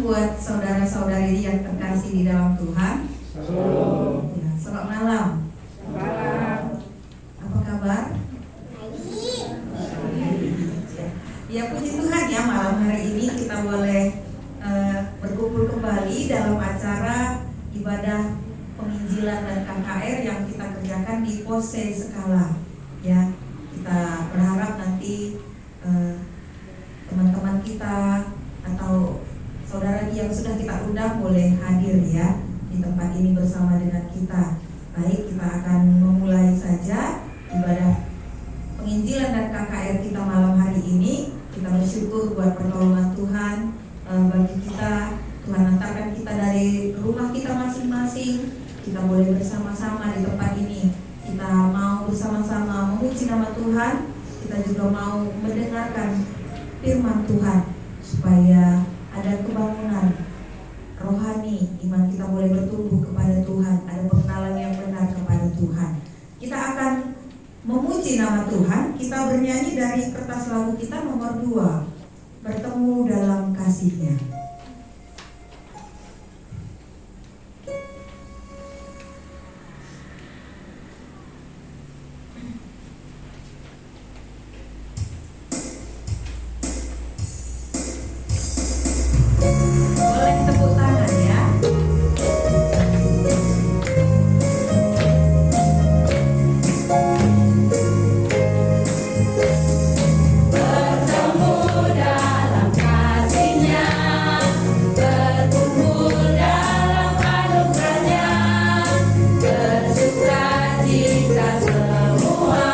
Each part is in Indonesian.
buat saudara-saudari yang terkasih di dalam Tuhan. Ya, selamat malam. Apa kabar? Ya, puji Tuhan ya, malam hari ini kita boleh berkumpul kembali dalam acara ibadah penginjilan dan KKR yang kita kerjakan di Pose Skala. Ya, kita berharap nanti teman-teman kita atau saudara yang sudah kita undang boleh hadir ya di tempat ini bersama dengan kita. Baik, kita akan memulai saja ibadah penginjilan dan KKR kita malam hari ini. Kita bersyukur buat pertolongan Tuhan bagi kita. Tuhan hantarkan kita dari rumah kita masing-masing. Kita boleh bersama-sama di tempat ini. Kita mau bersama-sama memuji nama Tuhan. Kita juga mau mendengarkan firman Tuhan supaya ada kebangunan rohani, iman kita boleh bertumbuh kepada Tuhan, ada pengenalan yang benar kepada Tuhan. Kita akan memuji nama Tuhan. Kita bernyanyi dari kertas lagu kita nomor 2, bertemu dalam kasih-Nya. Boleh tepuk tangan ya. Bertemu dalam kasih-Nya, berkumpul dalam anugerah-Nya, bersukacita semua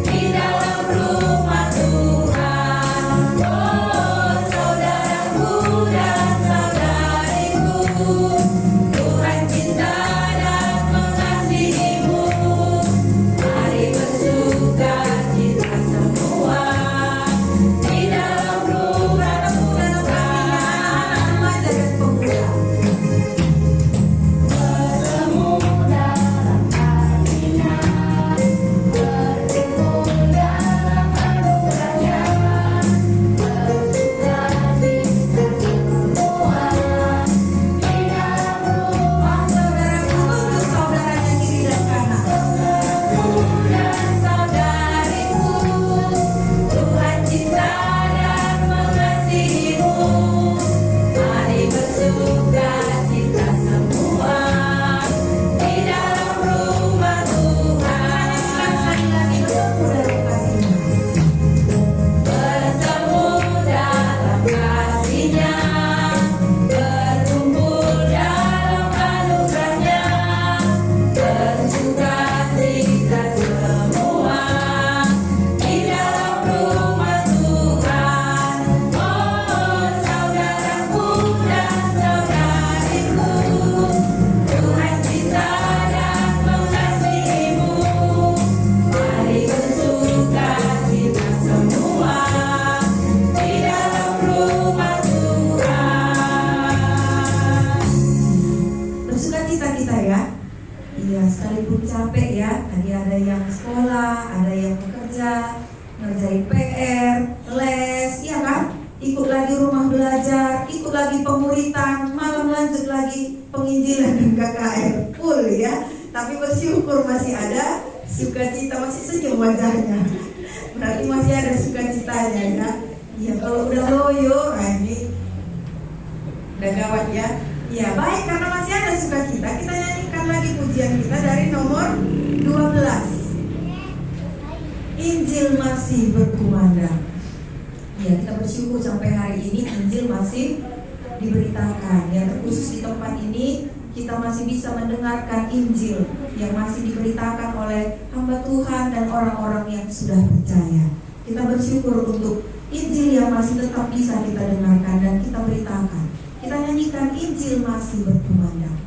di dalam rumah Tuhan. Oh, saudaraku dan saudariku, Tuhan cinta dan mengasihimu. Mari bersukacita semua di dalam rumah Tuhan. Remaja dan pemuda. Bertemu dalam kasih-Nya, berkumpul dalam anugerah-Nya, bersukacita semua di dalam rumah Saudaraku tunjuk saudaranya kiri dan kanan. saudaraku dan saudariku. Tuhan cinta dan mengasihimu. Mari bersukacita semua di dalam rumah Tuhan. Sekali lagi bertemu dalam kasih-Nya. Bertemu dalam kasih-Nya, berkumpul dalam anugerah-Nya, bersukacita semua di dalam rumah Tuhan. Oh, saudaraku dan saudariku, Tuhan cinta dan mengasihimu. Mari bersukacita semua di dalam rumah Tuhan. Bersukacita kita ya. Iya, sekalipun capek ya. Tadi ada yang sekolah, ada yang bekerja, ngerjain PR, les, iya kan? Ikut lagi rumah belajar, ikut lagi pemuritan, malam lanjut lagi penginjilan dan KKR. Full ya. Tapi bersyukur masih ada sukacita, masih senyum wajahnya. Berarti masih ada sukacitanya ya. Iya, kalau udah loyo, nah ini udah gawat ya. Ya baik, karena masih ada sukacita, kita nyanyikan lagi pujian kita dari nomor 12. Injil masih berkumandang. Ya, kita bersyukur sampai hari ini Injil masih diberitakan. Ya, terkhusus di tempat ini kita masih bisa mendengarkan Injil yang masih diberitakan oleh hamba Tuhan dan orang-orang yang sudah percaya. Kita bersyukur untuk Injil yang masih tetap bisa kita dengarkan dan kita beritakan. Kita nyanyikan Injil masih berkumandang.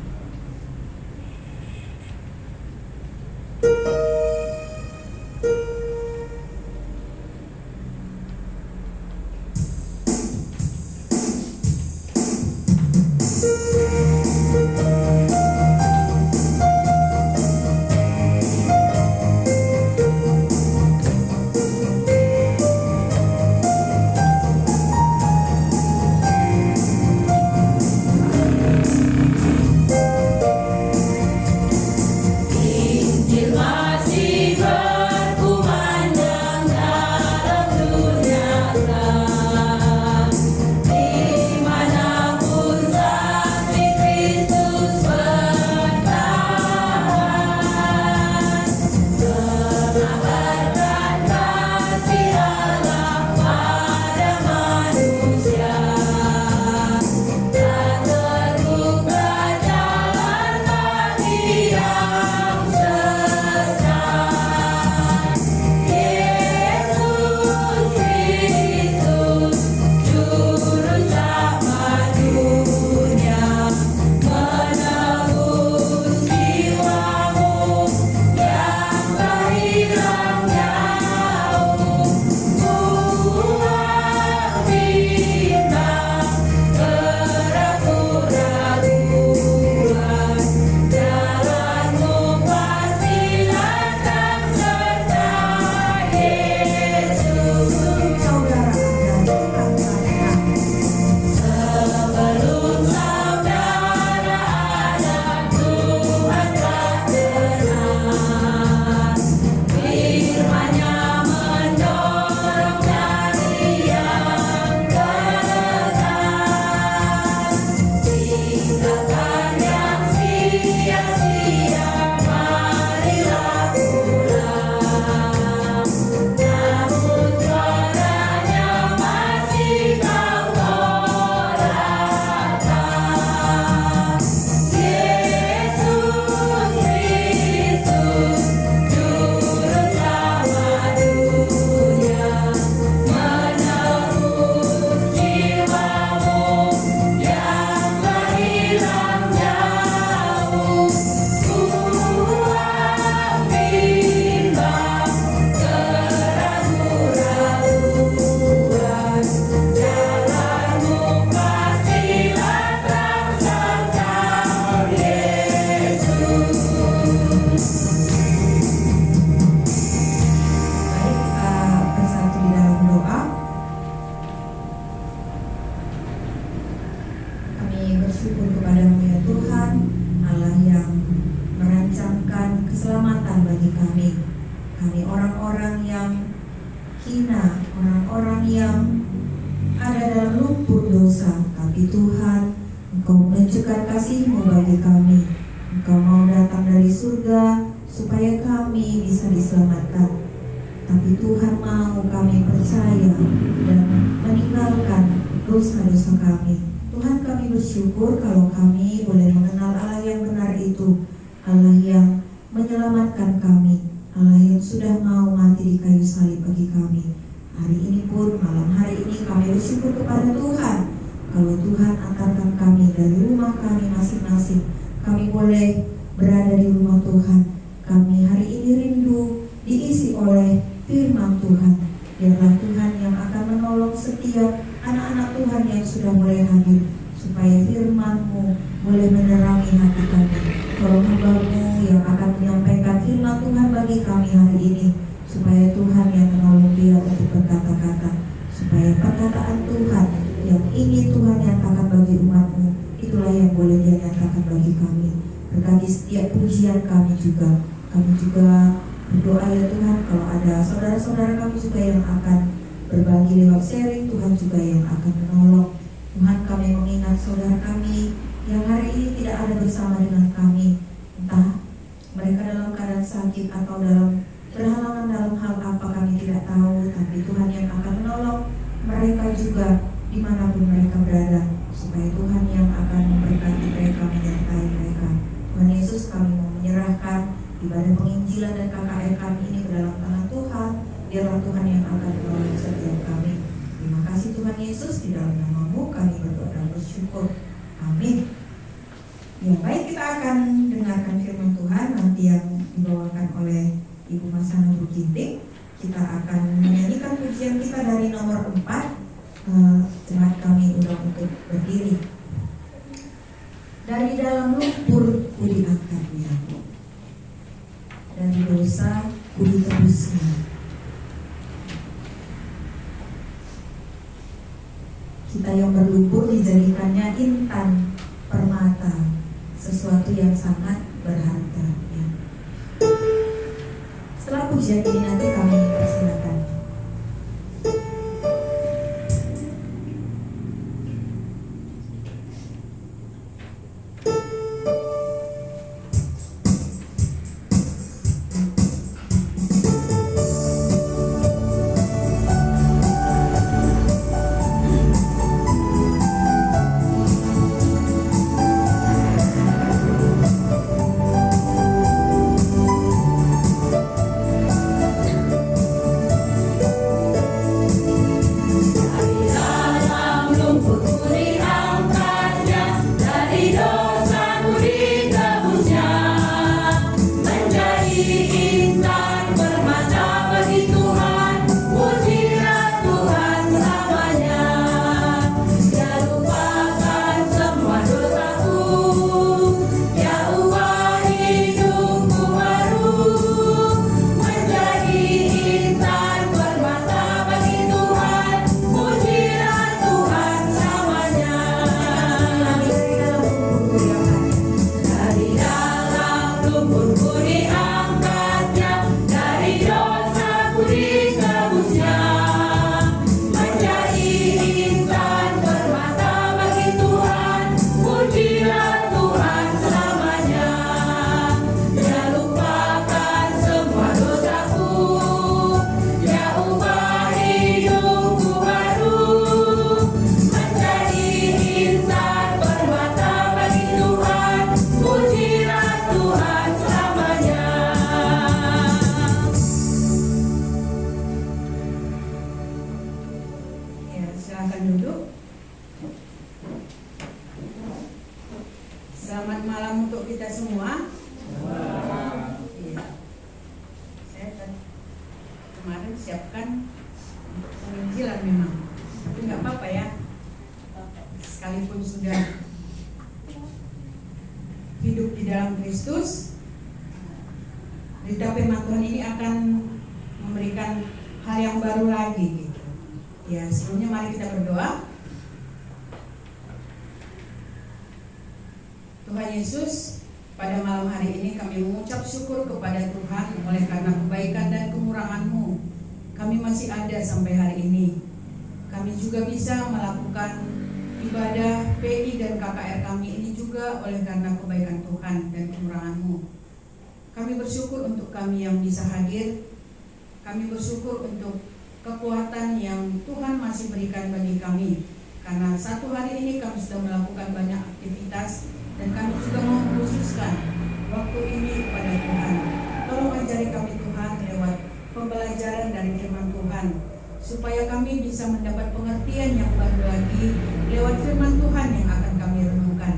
Kami orang-orang yang hina, orang-orang yang ada dalam lumpur dosa, tapi Tuhan, Engkau menunjukkan kasih-Mu bagi kami. Engkau mau datang dari surga supaya kami bisa diselamatkan. Tapi Tuhan mau kami percaya dan meninggalkan dosa-dosa kami. Tuhan, kami bersyukur kalau kami boleh mengenal Allah yang benar itu, Allah yang menyelamatkan kami, Allah yang sudah mau mati di kayu salib bagi kami. Hari ini pun, malam hari ini kami bersyukur kepada Tuhan kalau Tuhan antarkan kami dari rumah kami masing-masing. Kami boleh berada di rumah Tuhan. Kami hari ini rindu diisi oleh firman Tuhan. Biarlah Tuhan yang akan menolong setiap anak-anak Tuhan yang sudah boleh hadir, supaya firman-Mu boleh menerangi hati kami. Tolong hamba-Mu yang akan menyampaikan firman Tuhan bagi kami hari ini, supaya Tuhan yang menolong dia untuk berkata-kata, supaya perkataan Tuhan yang ingin Tuhan nyatakan bagi umat-Mu, itulah yang boleh Dia nyatakan bagi kami. Berkati setiap pujian kami juga. Kami juga berdoa ya Tuhan, kalau ada saudara-saudara kami juga yang akan berbagi lewat sharing, Tuhan juga yang akan menolong. Tuhan, kami mengingat saudara kami yang hari ini tidak ada bersama dengan kami, entah mereka dalam keadaan sakit atau dalam berhalangan dalam hal apa kami tidak tahu, tapi Tuhan yang akan menolong mereka juga dimanapun mereka berada, supaya Tuhan yang akan memberkati mereka, menyertai mereka. Tuhan Yesus, kami mau menyerahkan ibadah penginjilan dan KKR kami ini ke dalam tangan Tuhan. Biarlah Tuhan yang akan menolong setiap kami. Terima kasih Tuhan Yesus, di dalam nama-Mu kami berdoa dan bersyukur. Amin. Ya, baik, kita akan dengarkan firman Tuhan nanti yang dibawakan oleh Ibu Masana Bukinting. Kita akan menyanyikan pujian kita dari nomor 4. Jemaat kami undang untuk berdiri. Dari dalam lumpur ku diangkatnya, dari dosa ku ditebusnya. Kita yang berlumpur dijadikannya intan permata, sesuatu yang sangat berharga ya. Setelah pujian ini nanti kami persilakan. Selamat malam untuk kita semua. Iya. Saya kemarin siapkan penginjilan memang, tapi nggak apa-apa ya. Sekalipun sudah hidup di dalam Kristus, berita firman Tuhan ini akan memberikan hal yang baru lagi gitu. Ya, sebelumnya mari kita berdoa. Tuhan Yesus, pada malam hari ini kami mengucap syukur kepada Tuhan oleh karena kebaikan dan kemurahan-Mu. Kami masih ada sampai hari ini. Kami juga bisa melakukan ibadah PI dan KKR kami ini juga oleh karena kebaikan Tuhan dan kemurahan-Mu. Kami bersyukur untuk kami yang bisa hadir. Kami bersyukur untuk kekuatan yang Tuhan masih berikan bagi kami. Karena satu hari ini kami sudah melakukan banyak aktivitas dan kami juga mengkhususkan waktu ini kepada Tuhan. Tolong ajari kami Tuhan lewat pembelajaran dari firman Tuhan, supaya kami bisa mendapat pengertian yang baru lagi lewat firman Tuhan yang akan kami renungkan.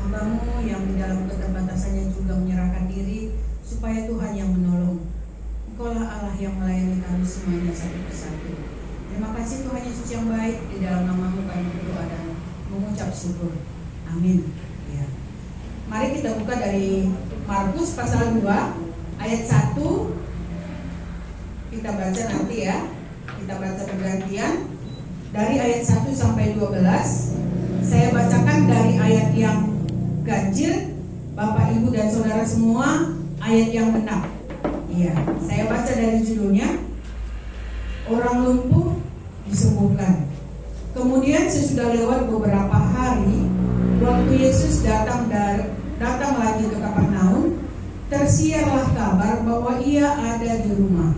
Hamba-Mu yang di dalam keterbatasannya juga menyerahkan diri, supaya Tuhan yang menolong. Engkaulah Allah yang melayani kami semuanya satu persatu. Terima kasih Tuhan Yesus yang baik, di dalam nama-Mu kami berdoa dan mengucap syukur. Amin. Ya. Mari kita buka dari Markus pasal 2 ayat 1. Kita baca nanti ya. Kita baca bergantian dari ayat 1 sampai 12. Saya bacakan dari ayat yang ganjil, Bapak, Ibu, dan Saudara semua, ayat yang benar. Iya, saya baca dari judulnya, Orang Lumpuh Disembuhkan. Kemudian sesudah lewat beberapa hari, waktu Yesus datang lagi ke Kapernaum, tersiarlah kabar bahwa Ia ada di rumah.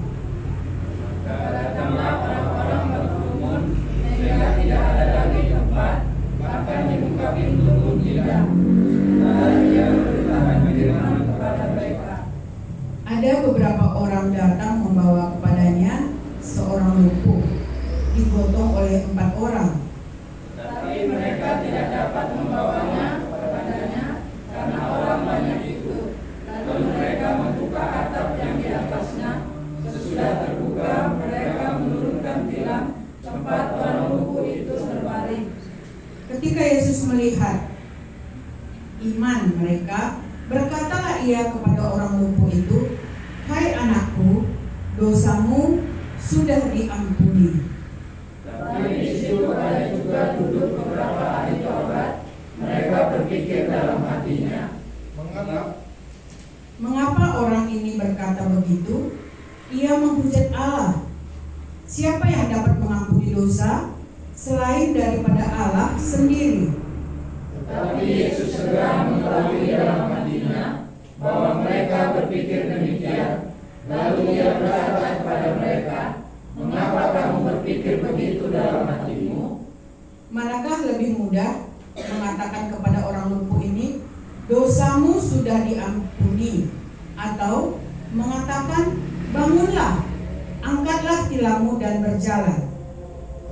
Datanglah orang-orang berkerumun sehingga tidak ada lagi tempat, bahkan dibuka pintu pun tidak. Sementara Ia beritakan firman kepada mereka. Ada beberapa orang datang membawa kepadanya seorang lumpuh, digotong oleh 4 orang. Tapi mereka tidak dapat membawanya kepadanya karena orang banyak itu. Lalu mereka membuka atap yang di atasnya. Sesudah terbuka, mereka menurunkan tilam tempat orang lumpuh itu berbaring. Ketika Yesus melihat iman mereka, berkatalah Ia kepada orang lumpuh itu, "Hai anakku, dosamu sudah diampuni." Tapi di situ ada juga duduk beberapa ahli Taurat. Mereka berpikir dalam hatinya, Mengapa orang ini berkata begitu? Ia menghujat Allah. Siapa yang dapat mengampuni dosa selain daripada Allah sendiri? Tetapi Yesus segera mengetahui dalam hatinya bahwa mereka berpikir demikian. Lalu Ia berkata kepada mereka, "Mengapa kamu berpikir begitu dalam hatimu? Manakah lebih mudah mengatakan kepada orang lumpuh ini, dosamu sudah diampuni, atau mengatakan, bangunlah, angkatlah tilammu dan berjalan?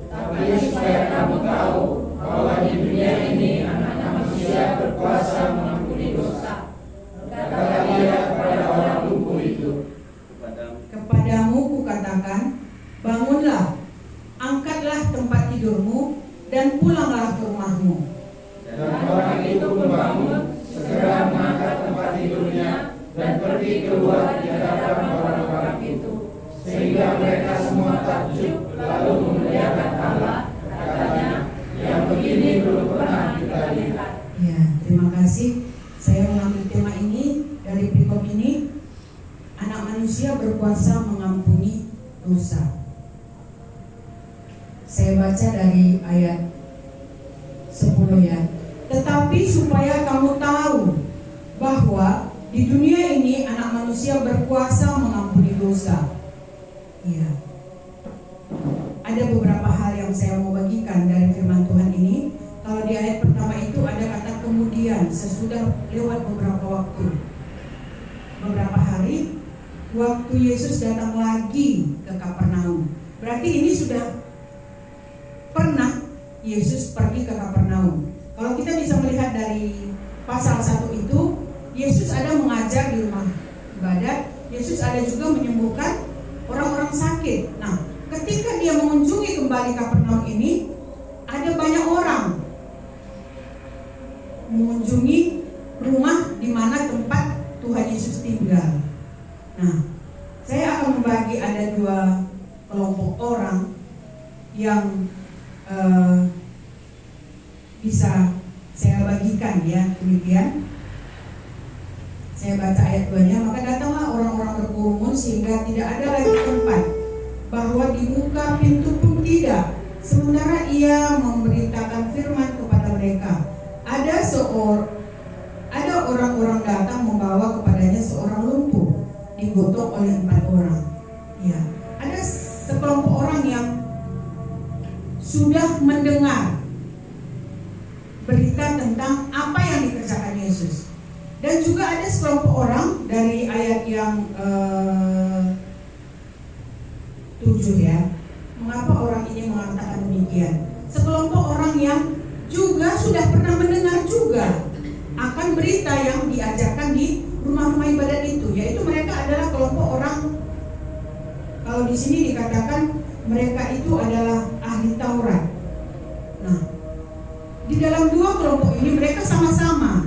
Tapi supaya kamu tahu bahwa di dunia ini Anak Manusia berkuasa mengampuni dosa." Kata Ia kepada orang lumpuh itu, Kepadamu kukatakan, bangunlah, angkatlah tempat tidurmu, dan pulanglah ke rumahmu. Dan orang itu pun bangun, segera mengangkat tempat tidurnya dan pergi keluar di hadapan orang-orang itu, sehingga mereka semua takjub lalu memuliakan Allah. Katanya, "Yang begini belum pernah kita lihat." Ya, terima kasih. Saya mengambil tema ini dari perikop ini, Anak Manusia berkuasa mengampuni dosa. Saya baca dari ayat 10 ya. Tetapi supaya kamu tahu bahwa di dunia ini Anak Manusia berkuasa mengampuni dosa. Iya. Ada beberapa hal yang saya mau bagikan dari firman Tuhan ini. Kalau di ayat pertama itu ada kata kemudian, sesudah lewat beberapa waktu, beberapa hari, waktu Yesus datang lagi ke Kapernaum. Berarti ini sudah pernah Yesus pergi ke Kapernaum. Kalau kita bisa melihat dari pasal 1 itu, Yesus ada mengajar di rumah ibadat, Yesus ada juga menyembuhkan orang-orang sakit. Nah, ketika dia mengunjungi kembali Kapernaum ini, ada banyak orang mengunjungi rumah di mana tempat Tuhan Yesus tinggal. Nah, saya akan membagi ada 2 kelompok orang yang bisa saya bagikan ya, demikian. Saya baca ayat 2-nya, maka datanglah orang-orang berkerumun sehingga tidak ada lagi tempat, bahwa dibuka pintu pun tidak. Sementara ia memberitakan firman kepada mereka, ada orang-orang datang membawa kepadanya seorang lumpuh, digotong oleh 4 orang. Ya, ada sekelompok orang yang sudah mendengar berita tentang apa yang dikerjakan Yesus. Dan juga ada sekelompok orang dari ayat yang 7 ya. Mengapa orang ini mengatakan demikian? Sekelompok orang yang juga sudah pernah mendengar juga akan berita yang diajarkan di rumah-rumah ibadat itu, yaitu mereka adalah kelompok orang, kalau di sini dikatakan mereka itu adalah ahli Taurat. Nah, di dalam 2 kelompok ini mereka sama-sama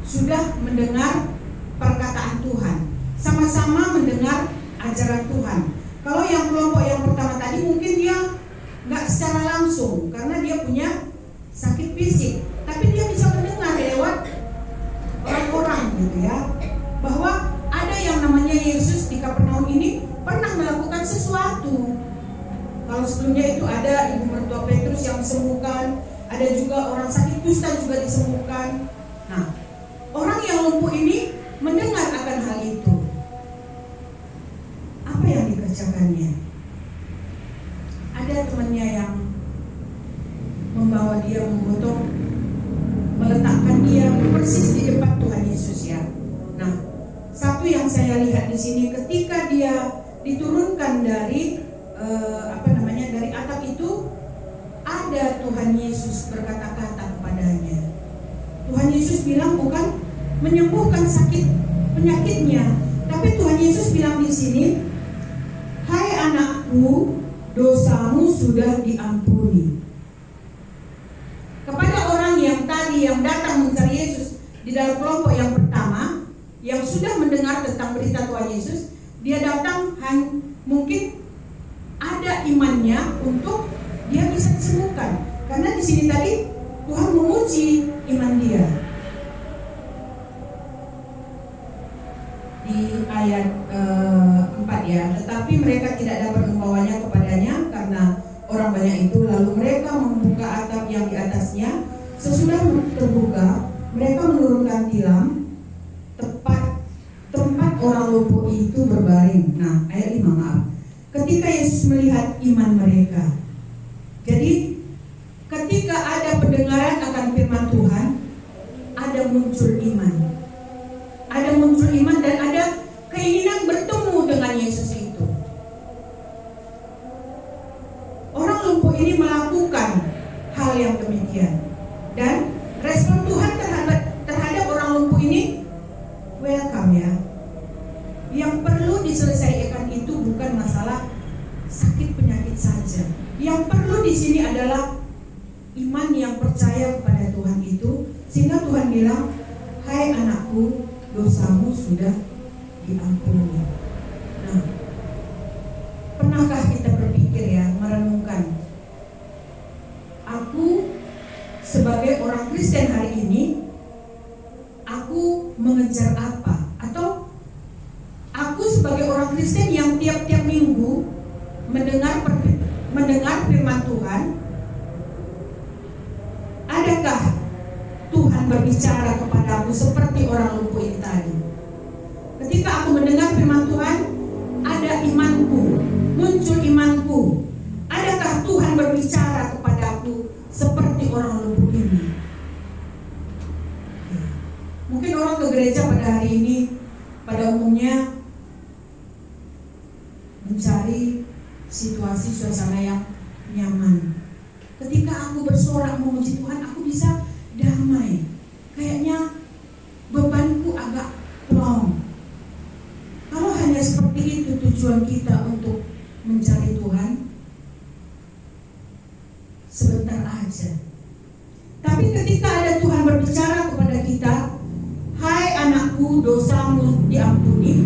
sudah mendengar perkataan Tuhan, sama-sama mendengar ajaran Tuhan. Kalau yang kelompok yang pertama tadi mungkin dia nggak secara langsung karena dia punya sakit fisik, tapi dia bisa mendengar lewat orang-orang gitu ya, bahwa ada yang namanya Yesus di Kapernaum ini pernah melakukan sesuatu. Kalau sebelumnya itu ada ibu mertua Petrus yang disembuhkan, ada juga orang sakit kusta juga disembuhkan. Nah, orang yang lumpuh ini mendengar akan hal itu. Apa yang dikerjakannya? Ada temannya yang membawa dia, menggotong, meletakkan dia persis di depan Tuhan Yesus ya. Nah, satu yang saya lihat di sini, ketika dia diturunkan dari dari atap itu, ada Tuhan Yesus berkata-kata kepadanya. Tuhan Yesus bilang bukan menyembuhkan sakit penyakitnya, tapi Tuhan Yesus bilang di sini, hai anakku, dosamu sudah diampuni. Kepada orang yang tadi yang datang mencari Yesus di dalam kelompok yang pertama, yang sudah mendengar tentang berita Tuhan Yesus, dia datang mungkin ada imannya untuk dia bisa disembuhkan. Karena di sini tadi Tuhan menguji iman dia. Di ayat 4 ya, tetapi mereka tidak dapat membawanya kepadanya karena orang banyak itu. Lalu mereka membuka atap yang di atasnya. Sesudah terbuka, mereka menurunkan tilam tempat orang lumpuh itu berbaring. Nah, ayat 5 maaf. Ketika Yesus melihat iman mereka, jadi ketika ada pendengaran akan firman Tuhan, ada muncul iman. Ada muncul iman dan ada keinginan bertemu dengan Yesus itu. Orang lumpuh ini melakukan hal yang demikian. Dan respon Tuhan terhadap orang lumpuh ini welcome ya. Yang perlu diselesaikan itu bukan masalah sakit penyakit saja. Yang perlu di sini adalah iman yang percaya kepada Tuhan itu, sehingga Tuhan bilang, hai anakku, dosamu sudah diampuni. Nah, pernahkah kita berpikir ya, merenungkan, aku sebagai orang Kristen hari ini, aku mengejar apa? Atau aku sebagai orang Kristen yang tiap-tiap minggu mendengar firman Tuhan, adakah Tuhan berbicara kepadaku seperti orang lumpuh ini tadi? Ketika aku mendengar firman Tuhan, ada imanku, muncul imanku. Adakah Tuhan berbicara kepadaku seperti orang lumpuh ini? Mungkin orang ke gereja pada hari ini pada umumnya mencari situasi suasana yang nyaman. Ketika aku bersorak memuji Tuhan, aku bisa damai. Kayaknya bebanku agak plong. Kalau hanya seperti itu tujuan kita untuk mencari Tuhan, sebentar aja. Tapi ketika ada Tuhan berbicara kepada kita, hai anakku, dosamu diampuni.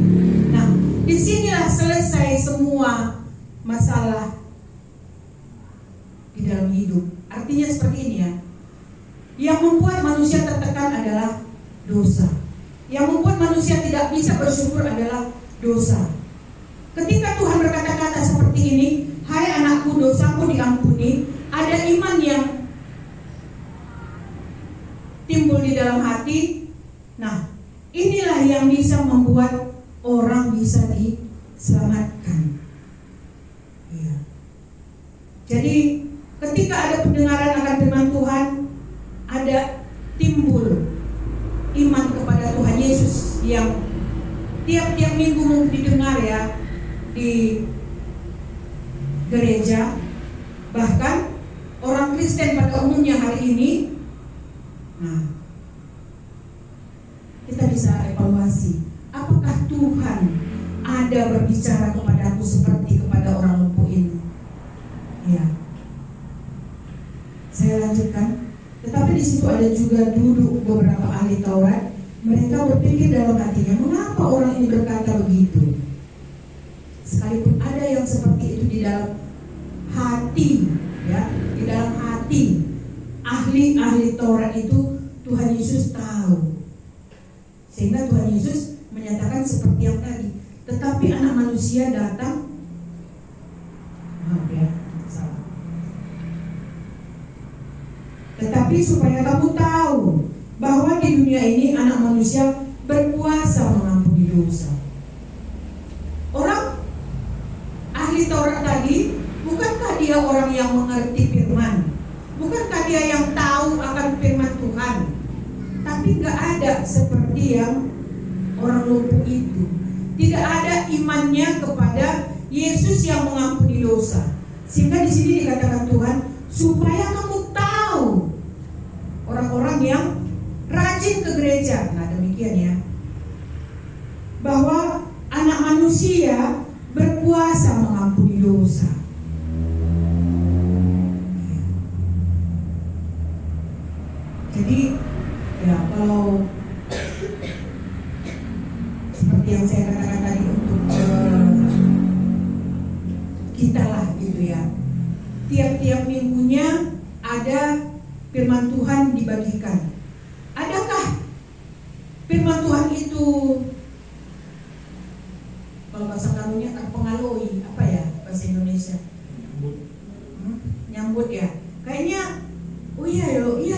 Nah, disinilah selesai semua masalah di dalam hidup. Artinya seperti ini ya. Yang membuat manusia tertekan adalah dosa. Yang membuat manusia tidak bisa bersyukur adalah dosa. Ketika Tuhan berkata-kata seperti ini, hai anakku, dosamu diampuni, ada iman yang timbul di dalam hati. Nah, inilah yang bisa membuat orang bisa diselamatkan. Ya. Jadi ketika ada pendengaran akan firman Tuhan, ada timbul iman kepada Tuhan Yesus yang tiap-tiap minggu mungkin didengar ya di gereja. Bahkan orang Kristen pada umumnya hari ini. Nah, kita bisa evaluasi, apakah Tuhan ada berbicara kepadaku seperti kepada orang lumpuh ini? Ya. Saya lanjutkan. Tetapi di situ ada juga duduk beberapa ahli Taurat. Mereka berpikir dalam hatinya, mengapa orang ini berkata begitu? Sekalipun ada yang seperti itu di dalam hati, ya, di dalam hati ahli Taurat itu, Tuhan Yesus tahu. Sehingga Tuhan Yesus menyatakan seperti yang tadi. Tetapi anak manusia datang, salah. Tetapi supaya kamu tahu bahwa di dunia ini anak manusia berkuasa mengampuni dosa. Orang ahli Taurat tadi, bukankah dia orang yang mengerti firman? Bukankah dia yang tahu akan firman Tuhan? Tapi gak ada seperti yang orang lumpuh itu. Tidak ada imannya kepada Yesus yang mengampuni dosa. Sehingga di sini dikatakan Tuhan, supaya kamu tahu, orang-orang yang rajin ke gereja. Nah, demikian ya, bahwa anak manusia berkuasa mengampuni dosa. Jadi ya, kalau seperti yang saya katakan tadi, untuk kita lah gitu ya, tiap-tiap minggunya ada firman Tuhan dibagikan. Adakah firman Tuhan itu, kalau bahasa karunya terpengaruhi, apa ya bahasa Indonesia? Nyambut ya. Kayaknya, oh iya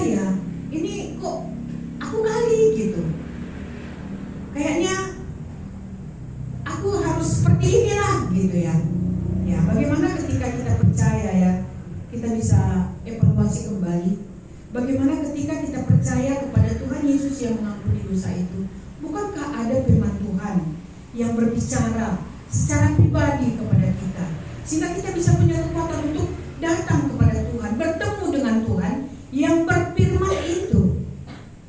ya, ini kok aku kali gitu. Kayaknya aku harus seperti inilah gitu ya. Ya, bagaimana ketika kita percaya ya, kita bisa evaluasi kembali. Bagaimana ketika kita percaya kepada Tuhan Yesus yang mengampuni dosa itu? Bukankah ada firman Tuhan yang berbicara secara pribadi kepada kita, sehingga kita bisa punya kekuatan untuk datang kepada Tuhan, bertemu dengan Tuhan yang berfirman itu.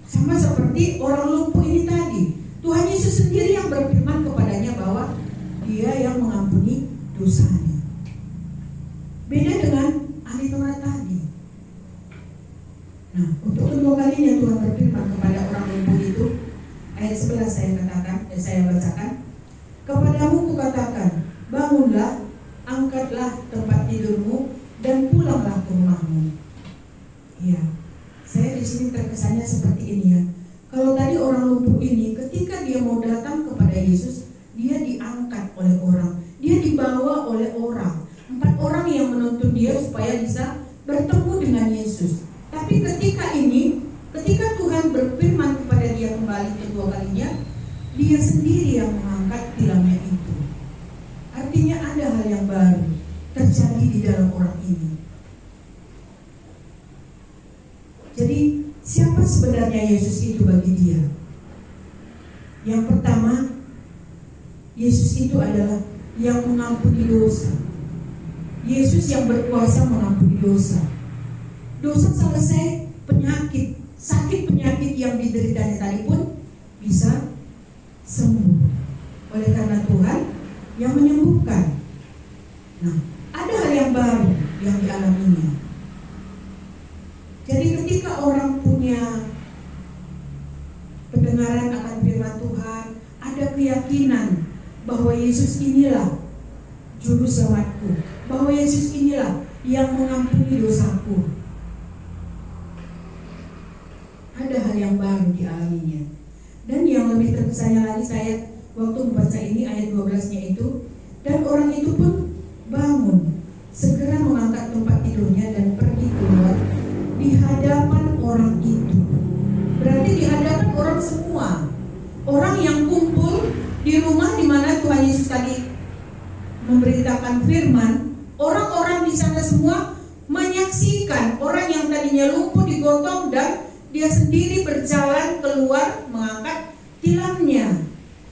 Sama seperti orang lumpuh ini tadi, Tuhan Yesus sendiri yang berfirman kepadanya bahwa Dia yang mengampuni dosanya. Beda dengan ahli Taurat tadi. Nah, untuk kedua kalinya Tuhan berfirman kepada orang lumpuh itu, ayat 11 saya bacakan. Kepadamu kukatakan, bangunlah, angkatlah tempat tidurmu dan pulanglah ke rumahmu. Iya, saya di sini terkesannya seperti ini ya. Kalau tadi orang lumpuh ini, ketika dia mau datang kepada Yesus, dia diangkat oleh orang, dia dibawa oleh orang. 4 orang yang menuntun dia supaya bisa bertemu dengan Yesus. Tapi ketika Tuhan berfirman kepada dia kembali kedua kalinya, dia sendiri yang mengangkat tilangnya itu. Artinya ada hal yang baru terjadi di dalam orang ini. Jadi siapa sebenarnya Yesus itu bagi dia? Yang pertama, Yesus itu adalah yang mengampuni dosa. Yesus yang berkuasa mengampuni dosa. Dosa selesai, penyakit, sakit penyakit yang dideritanya tadi pun bisa sembuh. Oleh karena Tuhan yang menyembuhkan. Nah, ada hal yang baru yang dialaminya. Jadi ketika orang punya pendengaran akan firman Tuhan, ada keyakinan bahwa Yesus inilah juru selamatku, bahwa Yesus inilah yang mengampuni dosaku. Ada hal yang baru dialaminya. Dan yang yang lebih terkesannya lagi saya waktu membaca ini ayat 12-nya itu, dan orang itu pun bangun, segera mengangkat tempat tidurnya dan pergi keluar di hadapan orang itu. Berarti di hadapan orang semua, orang yang kumpul di rumah di mana Tuhan Yesus tadi memberitakan firman. Orang-orang di sana semua menyaksikan orang yang tadinya lumpuh digotong dan dia sendiri berjalan keluar mengangkat tilangnya,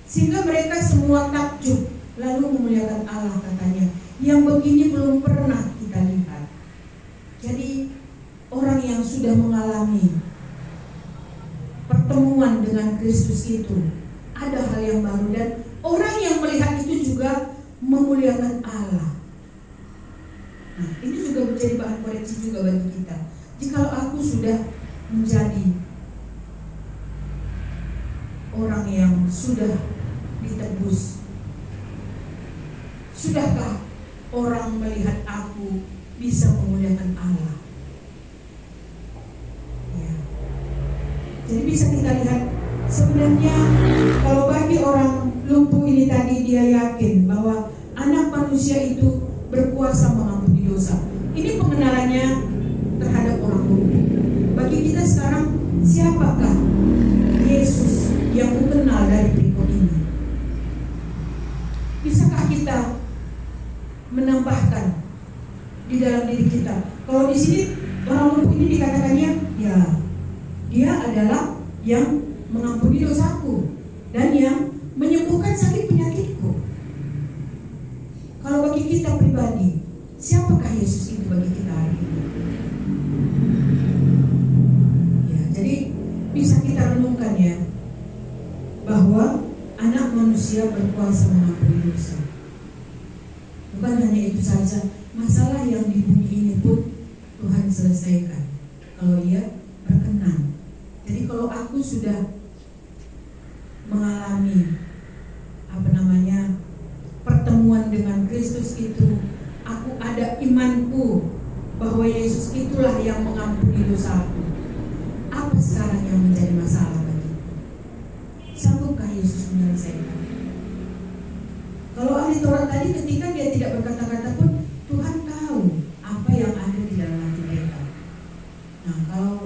sehingga mereka semua takjub lalu memuliakan Allah, katanya, yang begini belum pernah kita lihat. Jadi orang yang sudah mengalami pertemuan dengan Kristus itu ada hal yang baru, dan orang yang melihat itu juga memuliakan Allah. Nah, ini juga menjadi bahan koreksi juga bagi kita. Jikalau aku sudah menjadi orang yang sudah ditebus, sudahkah orang melihat aku bisa memuliakan Allah? Ya. Jadi bisa kita lihat sebenarnya kalau bagi orang lumpuh ini tadi, dia yakin bahwa Anak Manusia itu berkuasa mengampuni dosa. Ini pengenalannya terhadap orang lumpuh. Bagi kita sekarang, siapakah Yesus yang kenal dari berikut ini? Bisakah kita menambahkan di dalam diri kita? Kalau di sini orang lumpuh ini dikatakannya, ya, dia adalah yang mengampuni dosaku dan yang menyembuhkan sakit penyakitku. Kalau bagi kita pribadi, siapakah Yesus itu bagi kita hari ini? Ya, jadi bisa kita renungkan ya, bahwa Anak Manusia berkuasa mengampuni dosa. Bukan hanya itu saja, masalah yang di bumi ini pun Tuhan selesaikan kalau Ia berkenan. Jadi kalau aku sudah mengalami pertemuan dengan Kristus itu, aku ada imanku bahwa Yesus itulah yang mengampuni dosaku. Apa sekarang yang menjadi masalah bagiku? Sanggupkah Yesus menyelesaikan? Kalau ahli Taurat tadi ketika dia tidak berkata-kata pun, Tuhan tahu apa yang ada di dalam hati mereka. Nah, kalau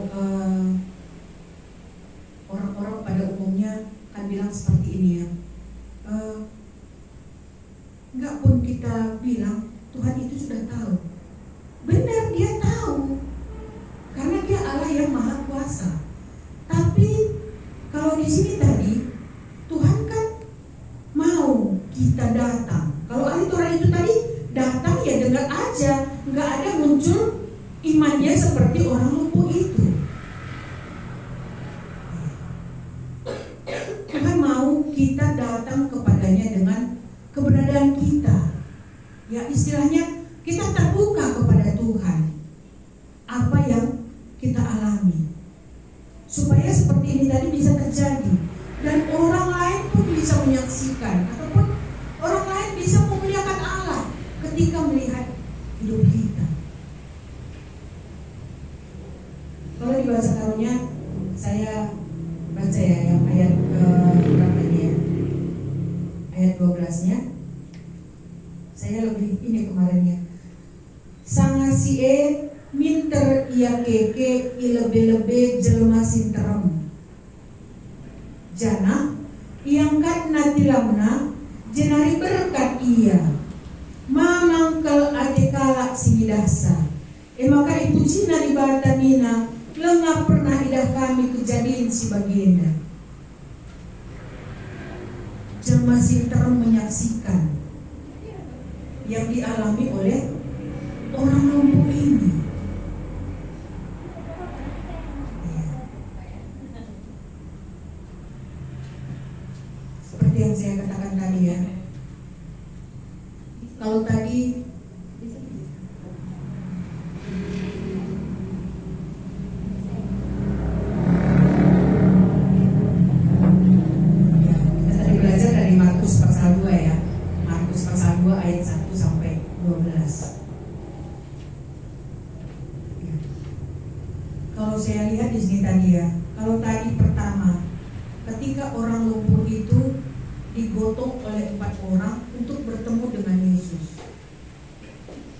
orang-orang pada umumnya kan bilang seperti ini ya, enggak pun kita bilang Tuhan itu sudah tahu. Benar, dia tahu, karena dia Allah yang maha kuasa. Tapi kalau di sini tadi Tuhan kan mau kita datang. Kalau ahli Taurat itu tadi datang ya dengar aja, nggak ada muncul imannya seperti orang lumpuh itu. Tuhan mau kita datang kepadanya dengan keberadaan kita. Ya, istilahnya kita terbuka kepada Tuhan apa yang kita alami, supaya seperti ini tadi bisa terjadi, dan orang lain pun bisa menyaksikan, ataupun orang lain bisa memuliakan Allah ketika melihat hidup kita. Kalau di bahasa karunia saya baca ya yang ayat berapa ini ya, ayat 12-nya. Saya lebih ini kemarinnya. Sangasie minter ia keke ilebe-lebe jelma sinterem. Jana iangkat natilamna jenari berkat ia. Mamangkel adekalak sinidasa. Maka ibu cina di batanina lengah pernah idah kami kejadian si baginda. Jelma sinterem menyaksikan yang dialami oleh orang lumpuh ini. Ya. Seperti yang saya katakan tadi ya, kalau tadi kita tadi belajar dari Markus pasal 2 ya, Markus pasal 2 ayat 1 sampai 12. Kalau saya lihat di sini tadi ya, kalau tadi pertama ketika orang lumpuh itu digotong oleh 4 orang untuk bertemu dengan Yesus.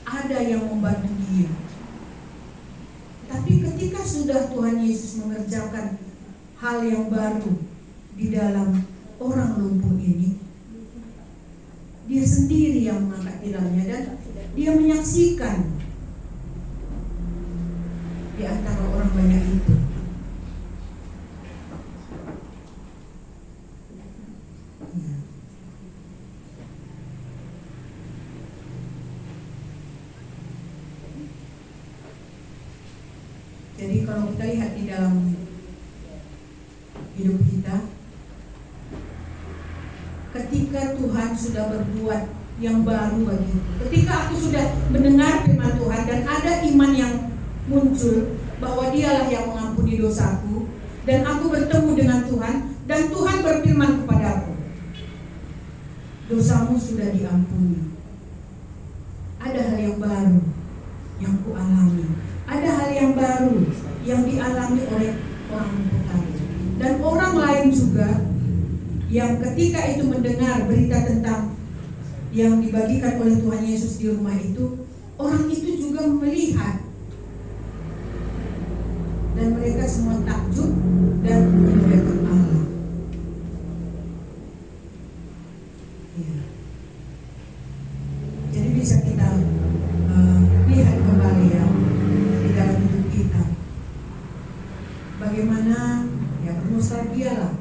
Ada yang membantu dia. Tapi ketika sudah Tuhan Yesus mengerjakan hal yang baru di dalam orang lumpuh ini, dia sendiri yang mengangkat tilangnya dan dia menyaksikan di antara orang banyak itu. Ya. Jadi kalau kita lihat di dalam hidup kita, ketika Tuhan sudah berbuat yang baru bagiku, ketika aku sudah mendengar firman Tuhan dan ada iman yang muncul bahwa Dialah yang mengampuni dosaku, dan aku bertemu dengan Tuhan dan Tuhan berfirman kepadaku, dosamu sudah diampuni. Ada hal yang baru yang kualami, ada hal yang baru yang dialami oleh orang lumpuh tadi, dan orang lain juga yang ketika itu mendengar berita tentang yang dibagikan oleh Tuhan Yesus di rumah itu, orang itu juga melihat dan mereka semua takjub dan memuliakan Allah. Ya. Jadi bisa kita lihat kembali ya di dalam hidup kita, bagaimana ya bernostalgia lah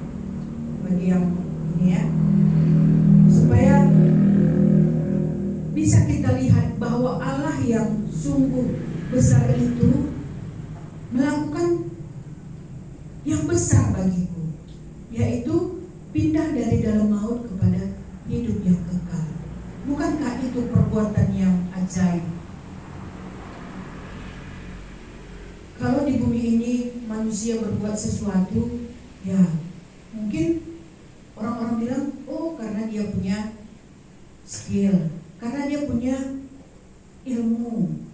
bagi yang ini ya, supaya bisa kita lihat bahwa Allah yang sungguh besar itu melakukan yang besar bagiku, yaitu pindah dari dalam maut kepada hidup yang kekal. Bukankah itu perbuatan yang ajaib? Kalau di bumi ini manusia berbuat sesuatu, ya mungkin orang-orang bilang, oh karena dia punya skill, karena dia punya ilmu.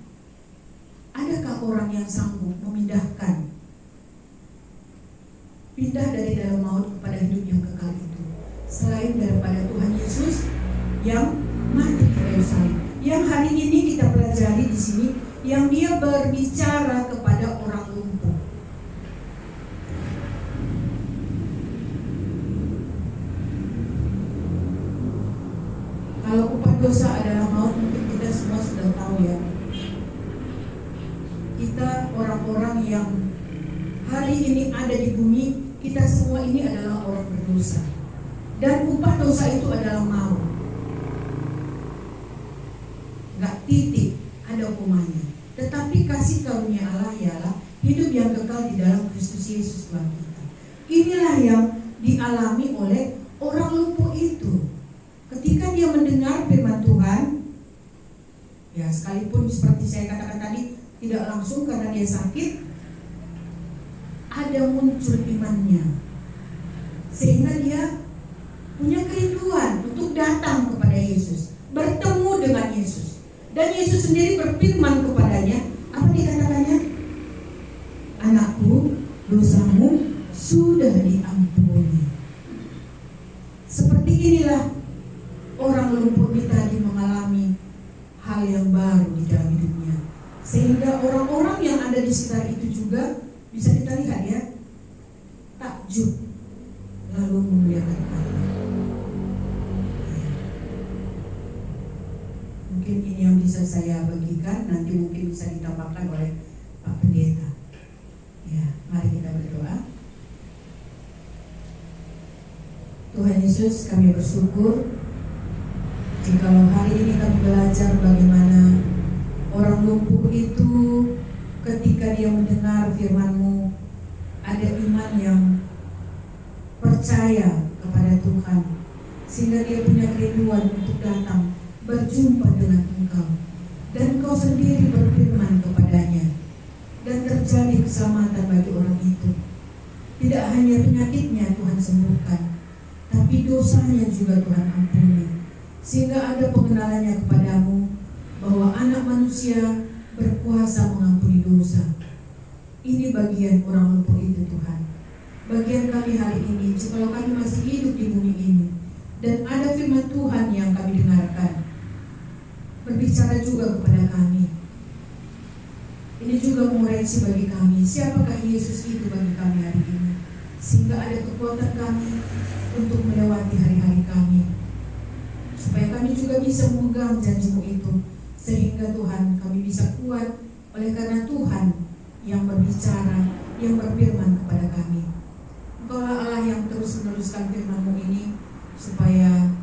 Adakah orang yang sanggup memindahkan, pindah dari dalam maut kepada hidup yang kekal itu, selain daripada Tuhan Yesus yang mati di kayu salib, yang hari ini kita pelajari di sini, yang dia berbicara kepada orang lumpuh. Kalau upah dosa adalah maut, mungkin kita semua sudah tahu ya. Kita orang-orang yang hari ini ada di bumi, kita semua ini adalah orang berdosa. Dan upah dosa itu adalah maut. Gak titik, ada hukumannya. Tetapi kasih karunia Allah ialah hidup yang kekal di dalam Kristus Yesus Tuhan kita. Inilah yang dialami oleh orang lumpuh itu. Ketika dia mendengar firman Tuhan, ya sekalipun seperti saya katakan tadi, tidak langsung karena dia sakit, ada muncul imannya, sehingga dia punya kerinduan untuk datang kepada Yesus, bertemu dengan Yesus. Dan Yesus sendiri berfirman kepadanya, apa dikatakannya? Anakku, dosamu sudah diampuni. Seperti inilah orang lumpuh ini tadi mengalami hal yang baru di dalam hidupnya, sehingga orang-orang yang ada di sekitar itu juga bisa kita lihat ya, takjub lalu memuliakan Allah. Mungkin ini yang bisa saya bagikan, nanti mungkin bisa ditambahkan oleh Pak Pendeta. Ya, mari kita berdoa. Tuhan Yesus, kami bersyukur jikalau hari ini kami belajar bagaimana orang lumpuh itu ketika dia mendengar firman-Mu, ada iman yang percaya kepada Tuhan, sehingga dia punya kerinduan untuk datang berjumpa dengan Engkau, dan Engkau sendiri berfirman kepadanya, dan terjadi keselamatan bagi orang itu. Tidak hanya penyakitnya Tuhan sembuhkan, tapi dosanya juga Tuhan ampuni, sehingga ada pengenalannya kepadamu bahwa anak manusia berkuasa mengampuni dosa. Ini bagian orang lumpuh itu Tuhan. bagian kami hari ini, jikalau kami masih hidup di bumi ini dan ada firman Tuhan yang kami dengarkan, berbicara juga kepada kami. Ini juga mengoreksi bagi kami siapakah Yesus itu bagi kami hari ini, sehingga ada kekuatan kami untuk melewati hari-hari kami, supaya kami juga bisa memegang janji-Mu itu, sehingga Tuhan kami bisa kuat oleh karena Tuhan yang berbicara, yang berfirman kepada kami. Engkaulah Allah yang terus meneruskan firman-Mu ini, supaya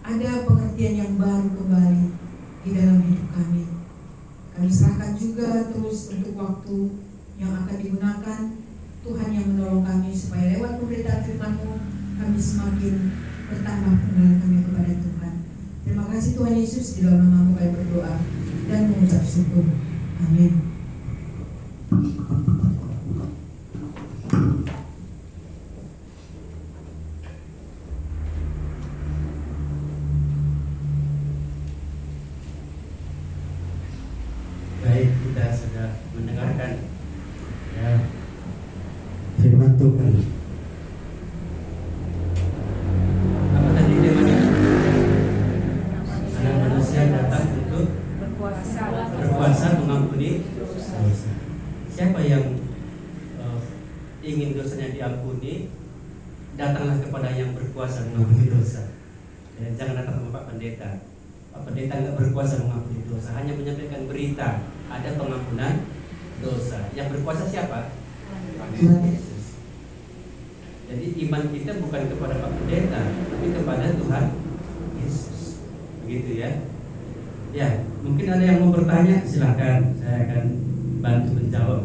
ada pengertian yang baru kembali di dalam hidup kami. Kami serahkan juga terus untuk waktu yang akan digunakan, Tuhan yang menolong kami, supaya lewat pemberitaan firman-Mu kami semakin bertambah pengenalan kami kepada Tuhan. Terima kasih Tuhan Yesus, di dalam nama-Mu kami berdoa dan mengucap syukur. Amin. Baik, kita sudah mendengarkan ya firman Tuhan. Apa tadi temanya? Anak manusia datang untuk berkuasa mengampuni dosa. Siapa yang ingin dosanya diampuni, datanglah kepada yang berkuasa mengampuni dosa. Ya, jangan datang ke Pak Pendeta. Pak Pendeta nggak berkuasa mengampuni dosa, hanya menyampaikan berita ada pengampunan dosa. Yang berkuasa siapa? Tuhan Yesus. Jadi iman kita bukan kepada Pak Pendeta, tapi kepada Tuhan Yesus. Begitu ya. Ya, mungkin ada yang mau bertanya, silakan. Saya akan bantu menjawab.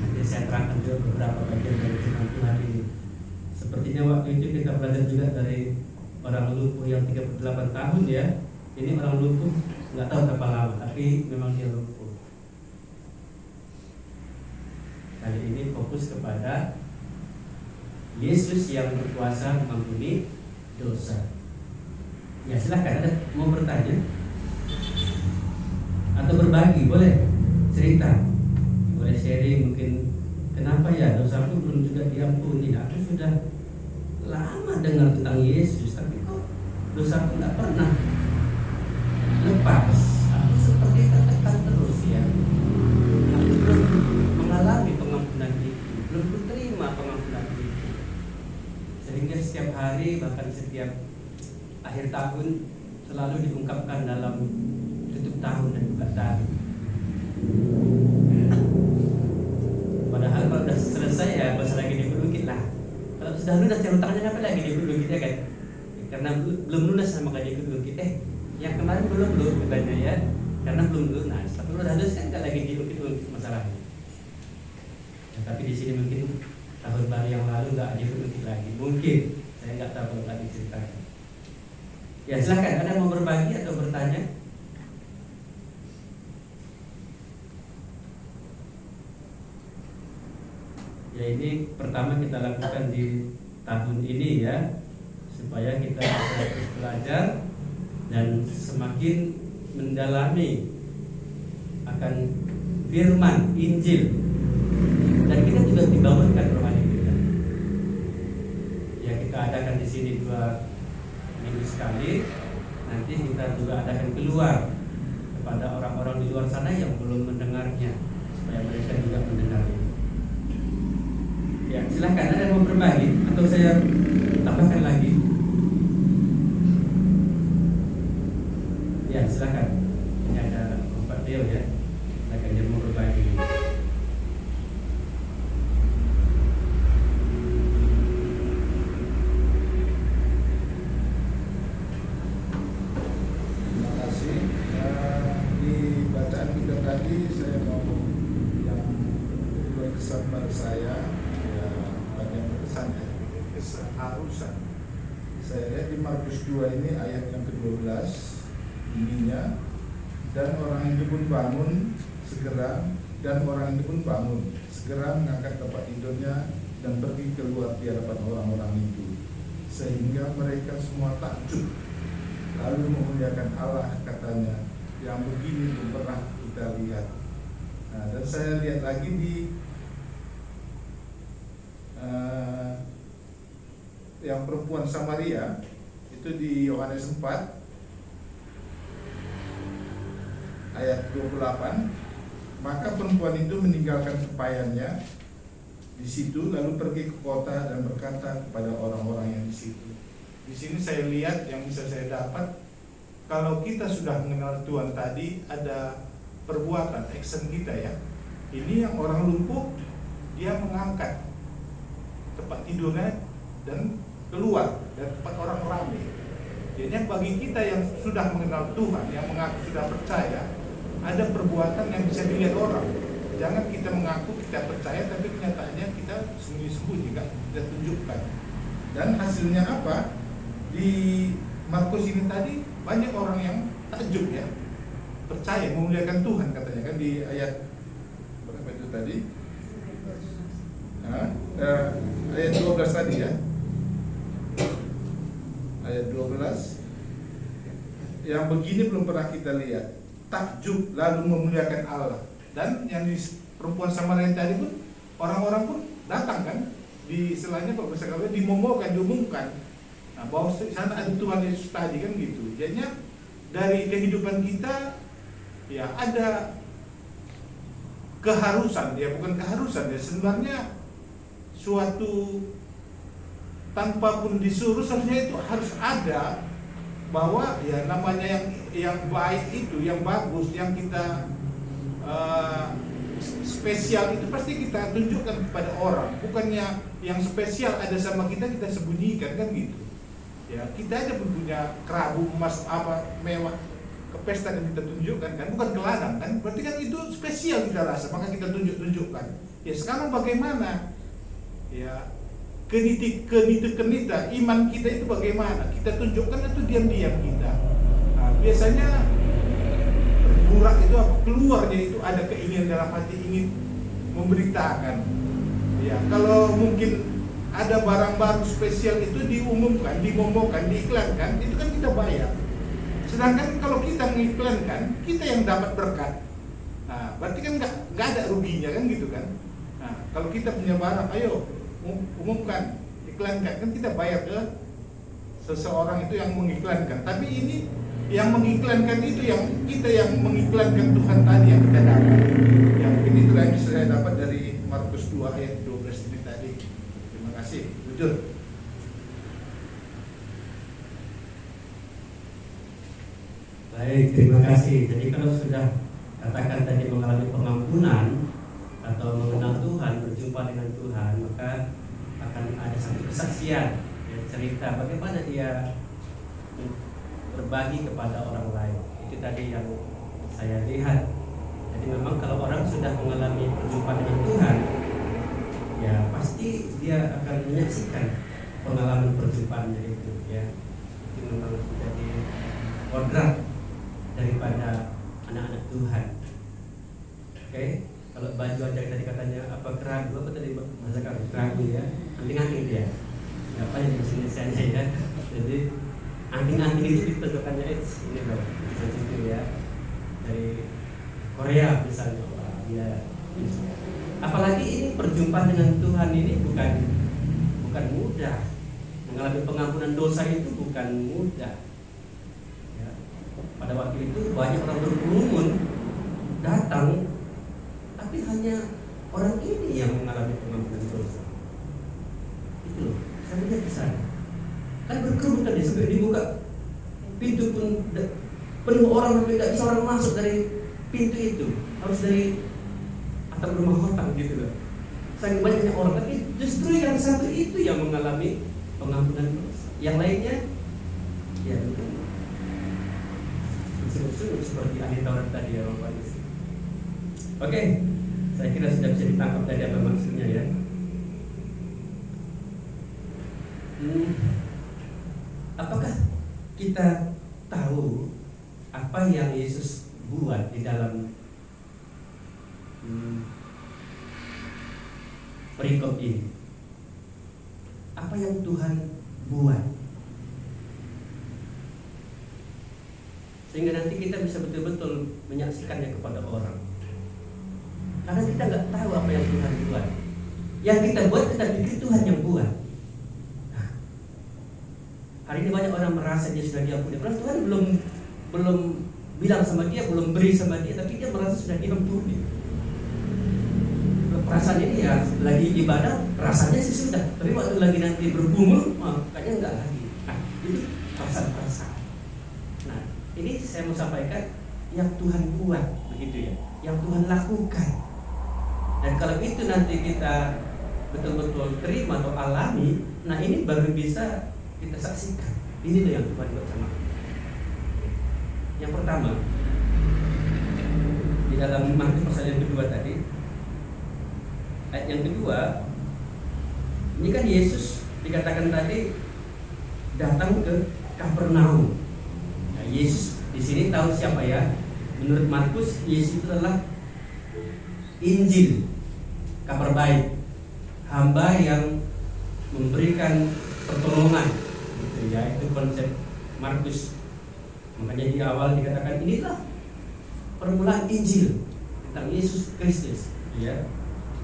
Nanti saya terangkan juga beberapa bagian dari firman Tuhan ini. Sepertinya waktu itu kita belajar juga dari orang lumpuh yang 38 tahun ya. Ini orang lumpuh nggak tahu berapa lama, tapi memang dia lumpuh. Kali ini fokus kepada Yesus yang berkuasa mengampuni dosa. Ya silahkan, ada mau bertanya atau berbagi, boleh cerita, boleh sharing mungkin kenapa ya dosaku belum juga diampuni. Aku sudah lama dengar tentang Yesus, tapi kok dosaku nggak pernah lepas. Aku seperti tertekan terus ya. Aku belum mengalami pengampunan itu, belum menerima pengampunan itu, sehingga setiap hari bahkan setiap akhir tahun selalu diungkapkan dalam tutup tahun dan buka tahun. Padahal kalau sudah selesai ya bahasa lagi diperlukit lah. Kalau sudah lunas ya hutangnya apa lagi diperlukit ya kan? Karena belum lunas sama gaji diperlukit. Yang kemarin belum katanya ya, karena belum lunas. Tapi udah lunas kan nggak lagi diperlukit masalahnya. Ya, tapi di sini mungkin tahun baru yang lalu nggak diperlukit lagi. Mungkin saya nggak tahu kalau nggak diceritakan. Ya silahkan, ada mau berbagi atau bertanya? Ya ini pertama kita lakukan di tahun ini ya, supaya kita bisa terus belajar dan semakin mendalami akan firman Injil, dan kita juga dibangunkan rohani kita. Ya kita adakan di sini 2 minggu sekali. Nanti kita juga adakan keluar kepada orang-orang di luar sana yang belum mendengarnya, supaya mereka juga mendengarnya. Ya silahkan, ada yang mau berbagi atau saya tambahkan lagi? Ya silahkan. Ini ada Pak Teo ya, silahkan dia mau berbagi. Tadi saya mau yang berkesan pada saya ya, banyak berkesan ya, keseharusan. Saya lihat di Markus 2 ini ayat yang ke-12 bunyinya, dan orang itu pun bangun segera, dan orang itu pun bangun segera mengangkat tempat tidurnya dan pergi keluar di hadapan orang-orang itu, sehingga mereka semua takjub lalu memuliakan Allah, katanya, yang begini belum pernah kita lihat. Nah, dan saya lihat lagi di yang perempuan Samaria itu di Yohanes 4 ayat 28. Maka perempuan itu meninggalkan tumpayannya di situ lalu pergi ke kota dan berkata kepada orang-orang yang di situ. Di sini saya lihat yang bisa saya dapat, kalau kita sudah mengenal Tuhan tadi ada perbuatan, action kita ya. Ini yang orang lumpuh, dia mengangkat tempat tidurnya dan keluar dari tempat orang ramai. Jadi bagi kita yang sudah mengenal Tuhan, yang mengaku sudah percaya, ada perbuatan yang bisa dilihat orang. Jangan kita mengaku kita percaya, tapi kenyataannya kita sembunyi-sembunyi, kita tunjukkan. Dan hasilnya apa? Di Markus ini tadi banyak orang yang takjub ya, percaya, memuliakan Tuhan katanya kan di ayat berapa itu tadi? Ayat 12 tadi ya. Ayat 12. Yang begini belum pernah kita lihat. Takjub lalu memuliakan Allah. Dan yang di perempuan Samaria tadi pun orang-orang pun datang kan, di istilahnya kalau bahasa kalian dimomokan, diumumkan. Nah, bahwa di sana ada Tuhan Yesus tadi kan gitu. Jadinya dari kehidupan kita ya ada keharusan, ya bukan keharusan ya, sebenarnya suatu tanpa pun disuruh seharusnya itu harus ada, bahwa ya namanya yang baik itu, yang bagus, yang kita spesial itu pasti kita tunjukkan kepada orang. Bukannya yang spesial ada sama kita sembunyikan kan gitu. Ya kita aja pun punya kerabu emas apa mewah ke pesta dan kita tunjukkan kan, bukan ke ladang kan. Berarti kan itu spesial kita rasa, maka kita tunjukkan. Ya sekarang bagaimana? Ya kenita iman kita itu bagaimana? Kita tunjukkan atau diam-diam kita? Nah, biasanya berburak itu apa? Keluarnya itu ada keinginan dalam hati, ingin memberitakan. Ya, kalau mungkin ada barang baru spesial itu diumumkan, dimomokan, diiklankan, itu kan kita bayar. Sedangkan kalau kita mengiklankan, kita yang dapat berkat. Nah, berarti kan nggak ada ruginya kan gitu kan? Nah, kalau kita punya barang, ayo umumkan, iklankan, kan kita bayar ke seseorang itu yang mengiklankan. Tapi ini yang mengiklankan itu yang kita yang mengiklankan Tuhan tadi yang kita dapat. Yang ini itu yang bisa saya dapat dari Markus 2 ayat 12 ini tadi. Terima kasih. Jujur. Baik, terima kasih. Jadi kalau sudah katakan tadi mengalami pengampunan atau mengenal Tuhan, berjumpa dengan Tuhan, maka akan ada satu kesaksian, ya, cerita bagaimana dia berbagi kepada orang lain. Itu tadi yang saya lihat. Jadi memang kalau orang sudah mengalami berjumpa dengan Tuhan, ya pasti dia akan menyaksikan pengalaman perjumpaannya itu, ya. Itu memang menjadi kodrat daripada anak-anak Tuhan. Oke, kalau baju aja tadi katanya apa keragu, apa tadi bahasa keragu ya, anting-anting dia. Apa yang di sini ya. Jadi anting-anting itu ditunjukkannya ini loh, itu ya dari Korea misalnya, ya. Apalagi ini perjumpaan dengan Tuhan ini bukan mudah. Mengalami pengampunan dosa itu bukan mudah. Ya. Pada waktu itu banyak orang berkerumun datang, tapi hanya orang ini yang mengalami pengampunan dosa. Itu loh, saya lihat di sana. Kan berkerumun tadi sampai dibuka pintu pun penuh orang, sampai tidak bisa orang masuk dari pintu itu, harus dari atap rumah hotel gitu loh. Saking banyaknya orang, tapi justru yang satu itu yang mengalami pengampunan dosa. Yang lainnya ya bukan. Usul-usul seperti ahli Taurat tadi ya Bapak Ibu. Oke, saya kira sudah bisa ditangkap tadi apa maksudnya ya. Apakah kita tahu apa yang Yesus buat di dalam perikop ini? Apa yang Tuhan buat sehingga nanti kita bisa betul-betul menyaksikannya kepada orang? Karena kita nggak tahu apa yang Tuhan buat. Yang kita buat kita pikir Tuhan yang buat. Nah, Hari ini banyak orang merasa dia sudah diampuni. Padahal Tuhan belum bilang sama dia, belum beri sama dia, tapi dia merasa sudah diampuni. Perasaannya dia lagi ibadah, rasanya sih sudah, tapi waktu lagi nanti bergumul, kayaknya enggak lagi. Nah, itu perasaan-perasaan. Nah, ini saya mau sampaikan yang Tuhan buat, begitu ya, yang Tuhan lakukan. Dan kalau itu nanti kita betul-betul terima atau alami, nah ini baru bisa kita saksikan. Ini loh yang Tuhan buat sama. Yang pertama, di dalam Markus pasal yang kedua tadi, ayat yang kedua, ini kan Yesus dikatakan tadi datang ke Kapernaum. Nah, Yesus di sini tahu siapa ya? Menurut Markus, Yesus itu adalah Injil, kabar baik, hamba yang memberikan pertolongan, gitu ya, itu konsep Markus. Makanya di awal dikatakan inilah permulaan Injil tentang Yesus Kristus, ya.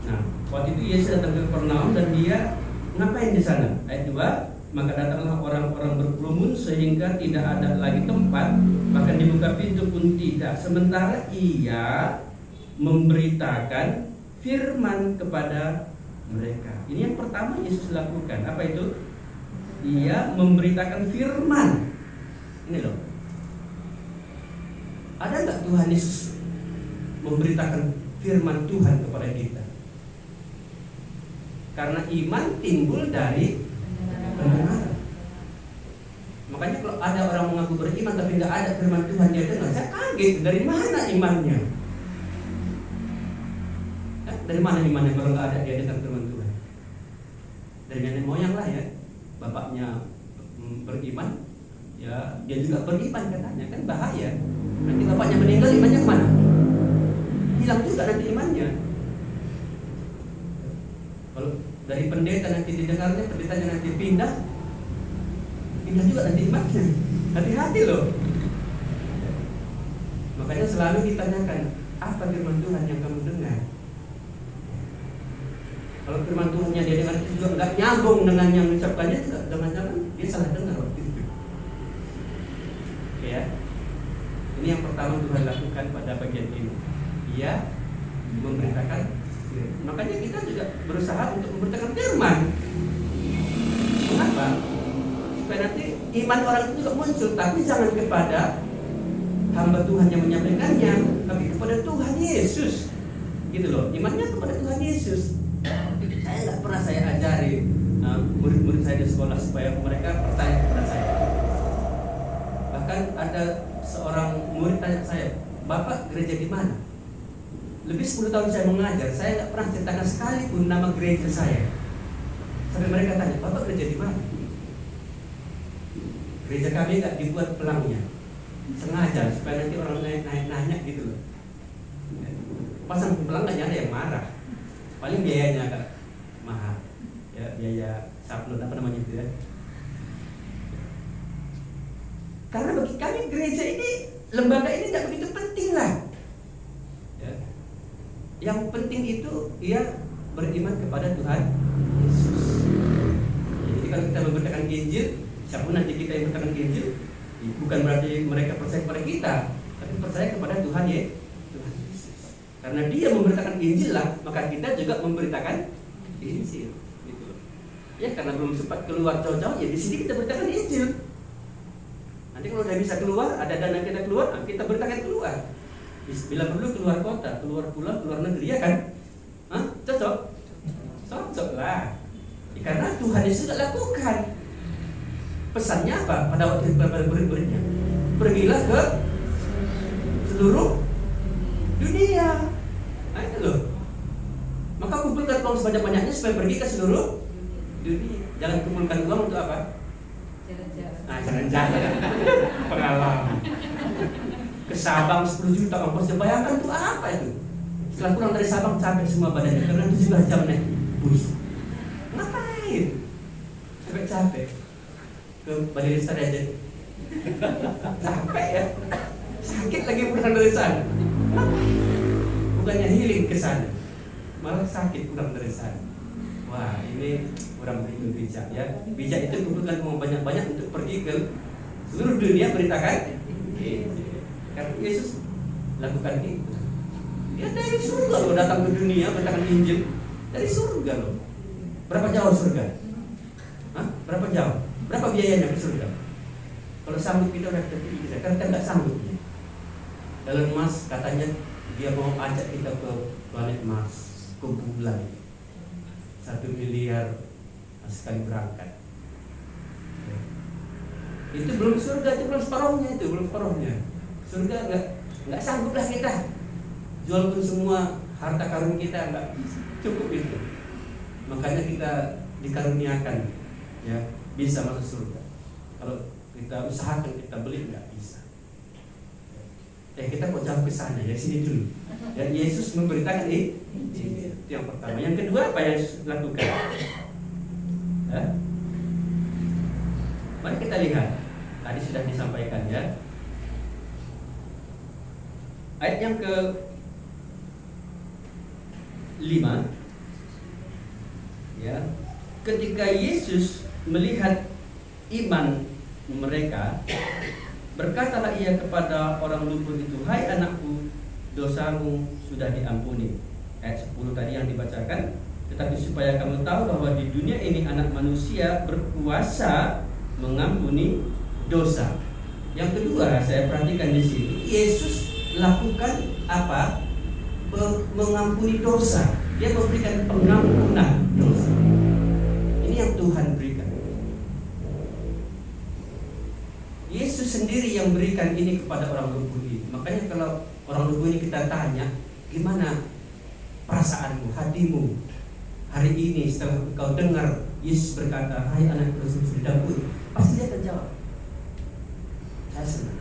Nah, waktu itu Yesus datang ke Kapernaum dan dia ngapain di sana? Ayat 2, maka datanglah orang-orang berkerumun sehingga tidak ada lagi tempat, bahkan dibuka pintu pun tidak. Sementara ia memberitakan firman kepada mereka. Ini yang pertama Yesus lakukan. Apa itu? Ia memberitakan firman. Ini loh. Ada nggak Tuhan Yesus memberitakan firman Tuhan kepada kita? Karena iman timbul dari pendengaran. Makanya kalau ada orang mengaku beriman tapi nggak ada firman Tuhan dia dengar, saya kaget. Dari mana imannya? Dari mana imannya kalau nggak ada dia dengar firman Tuhan? Dari nenek moyang lah ya, bapaknya beriman, ya dia juga beriman katanya, kan bahaya. Nanti bapaknya meninggal, imannya kemana? Hilang juga nanti imannya. Kalau dari pendeta nanti didengarnya, pendetanya nanti pindah juga nanti imannya. Hati-hati loh. Makanya selalu ditanyakan, apa firman Tuhan yang kamu dengar? Kalau firman Tuhannya dia dengar itu juga nggak nyambung dengan yang mengucapkannya, jangan-jangan dia salah dengar waktu itu. Oke ya. Ini yang pertama Tuhan lakukan pada bagian ini. Dia memberitakan firman. Makanya kita juga berusaha untuk memberitakan firman. Kenapa? Supaya nanti iman orang itu juga muncul, tapi jangan kepada hamba Tuhan yang menyampaikannya, tapi kepada Tuhan Yesus. Gitu loh. Imannya kepada Tuhan Yesus. Saya nggak pernah saya ajari murid-murid saya di sekolah supaya mereka percaya kepada saya. Bahkan ada seorang murid tanya saya, Bapak gereja di mana? Lebih 10 tahun saya mengajar, saya nggak pernah ceritakan sekalipun nama gereja saya. Sampai mereka tanya, Bapak gereja di mana? Gereja kami nggak dibuat pelangnya, sengaja supaya nanti orang nanya gitu loh. Pasang pelang nggak ada yang marah. Paling biayanya agak mahal, ya, biaya sablon apa namanya itu ya. Karena bagi kami gereja ini, lembaga ini tidak begitu penting lah. Ya. Yang penting itu ia beriman kepada Tuhan Yesus. Jadi kalau kita memberitakan Injil, siapapun nanti kita yang memberitakan Injil, bukan berarti mereka percaya kepada kita, tapi percaya kepada Tuhan Yesus. Karena dia memberitakan Injil lah, maka kita juga memberitakan Injil, gitu. Ya karena belum sempat keluar jauh-jauh, ya di sini kita beritakan Injil. Nanti kalau udah bisa keluar, ada dana kita keluar, kita beritakan keluar. Bila perlu keluar kota, keluar pulau, keluar negeri, ya kan? Hah? Cocok? Cocok lah. Ya, karena Tuhan Yesus sudah lakukan. Pesannya apa? Pada waktu itu pada murid-muridnya, pergilah ke seluruh dunia. Nah itu loh. Maka kumpulkan uang sebanyak-banyaknya supaya pergi ke seluruh dunia. Jangan kumpulkan uang untuk apa? Jalan-jalan. Nah jalan-jalan. Pengalaman. Ke Sabang 10 juta ongkosnya, bayangkan tuh apa itu? Setelah pulang dari Sabang capek semua badannya karena 17 jam naik bus. Ngapain? Capek-capek ke Bali Desa aja. Capek ya. Sakit lagi pulang dari sana. Bukannya healing ke sana, malah sakit pulang dari sana. Wah, ini orang begitu bijak ya. Bijak itu kumpulkan uang banyak-banyak untuk pergi ke seluruh dunia beritakan. Karena Yesus lakukan itu. Dia dari surga loh datang ke dunia beritakan Injil. Dari surga loh. Berapa jauh surga? Hah? Berapa jauh? Berapa biayanya ke surga? Kalau sanggup kita udah terpilih, karena kita nggak sanggup. Elon Musk katanya dia mau ajak kita ke planet Mars, ke bulan. 1 miliar sekali berangkat. Itu belum surga, itu belum separuhnya. Surga nggak sanggup lah kita. Jual pun semua harta karun kita nggak cukup itu. Makanya kita dikaruniakan ya bisa masuk surga. Kalau kita usahakan kita beli nggak bisa. Kita kok jauh ke sana ya, sini dulu. Dan Yesus memberitakan itu yang pertama. Yang kedua apa yang Yesus lakukan? Mari kita lihat. Tadi sudah disampaikan ya. Ayat yang ke-5 ya. Ketika Yesus melihat iman mereka, berkatalah ia kepada orang lumpuh itu, "Hai anakku, dosamu sudah diampuni." Ayat 10 tadi yang dibacakan. Tetapi supaya kamu tahu bahwa di dunia ini anak manusia berkuasa mengampuni dosa. Yang kedua, saya perhatikan di sini, Yesus lakukan apa? Mengampuni dosa. Dia memberikan pengampunan dosa. Ini yang Tuhan berikan. Yesus sendiri yang berikan ini kepada orang lumpuh ini. Makanya kalau orang lumpuh ini kita tanya, gimana perasaanmu, hatimu hari ini setelah kau dengar Yesus berkata, "Hai anak dosamu sudah diampuni," pasti dia akan jawab, "Saya senang."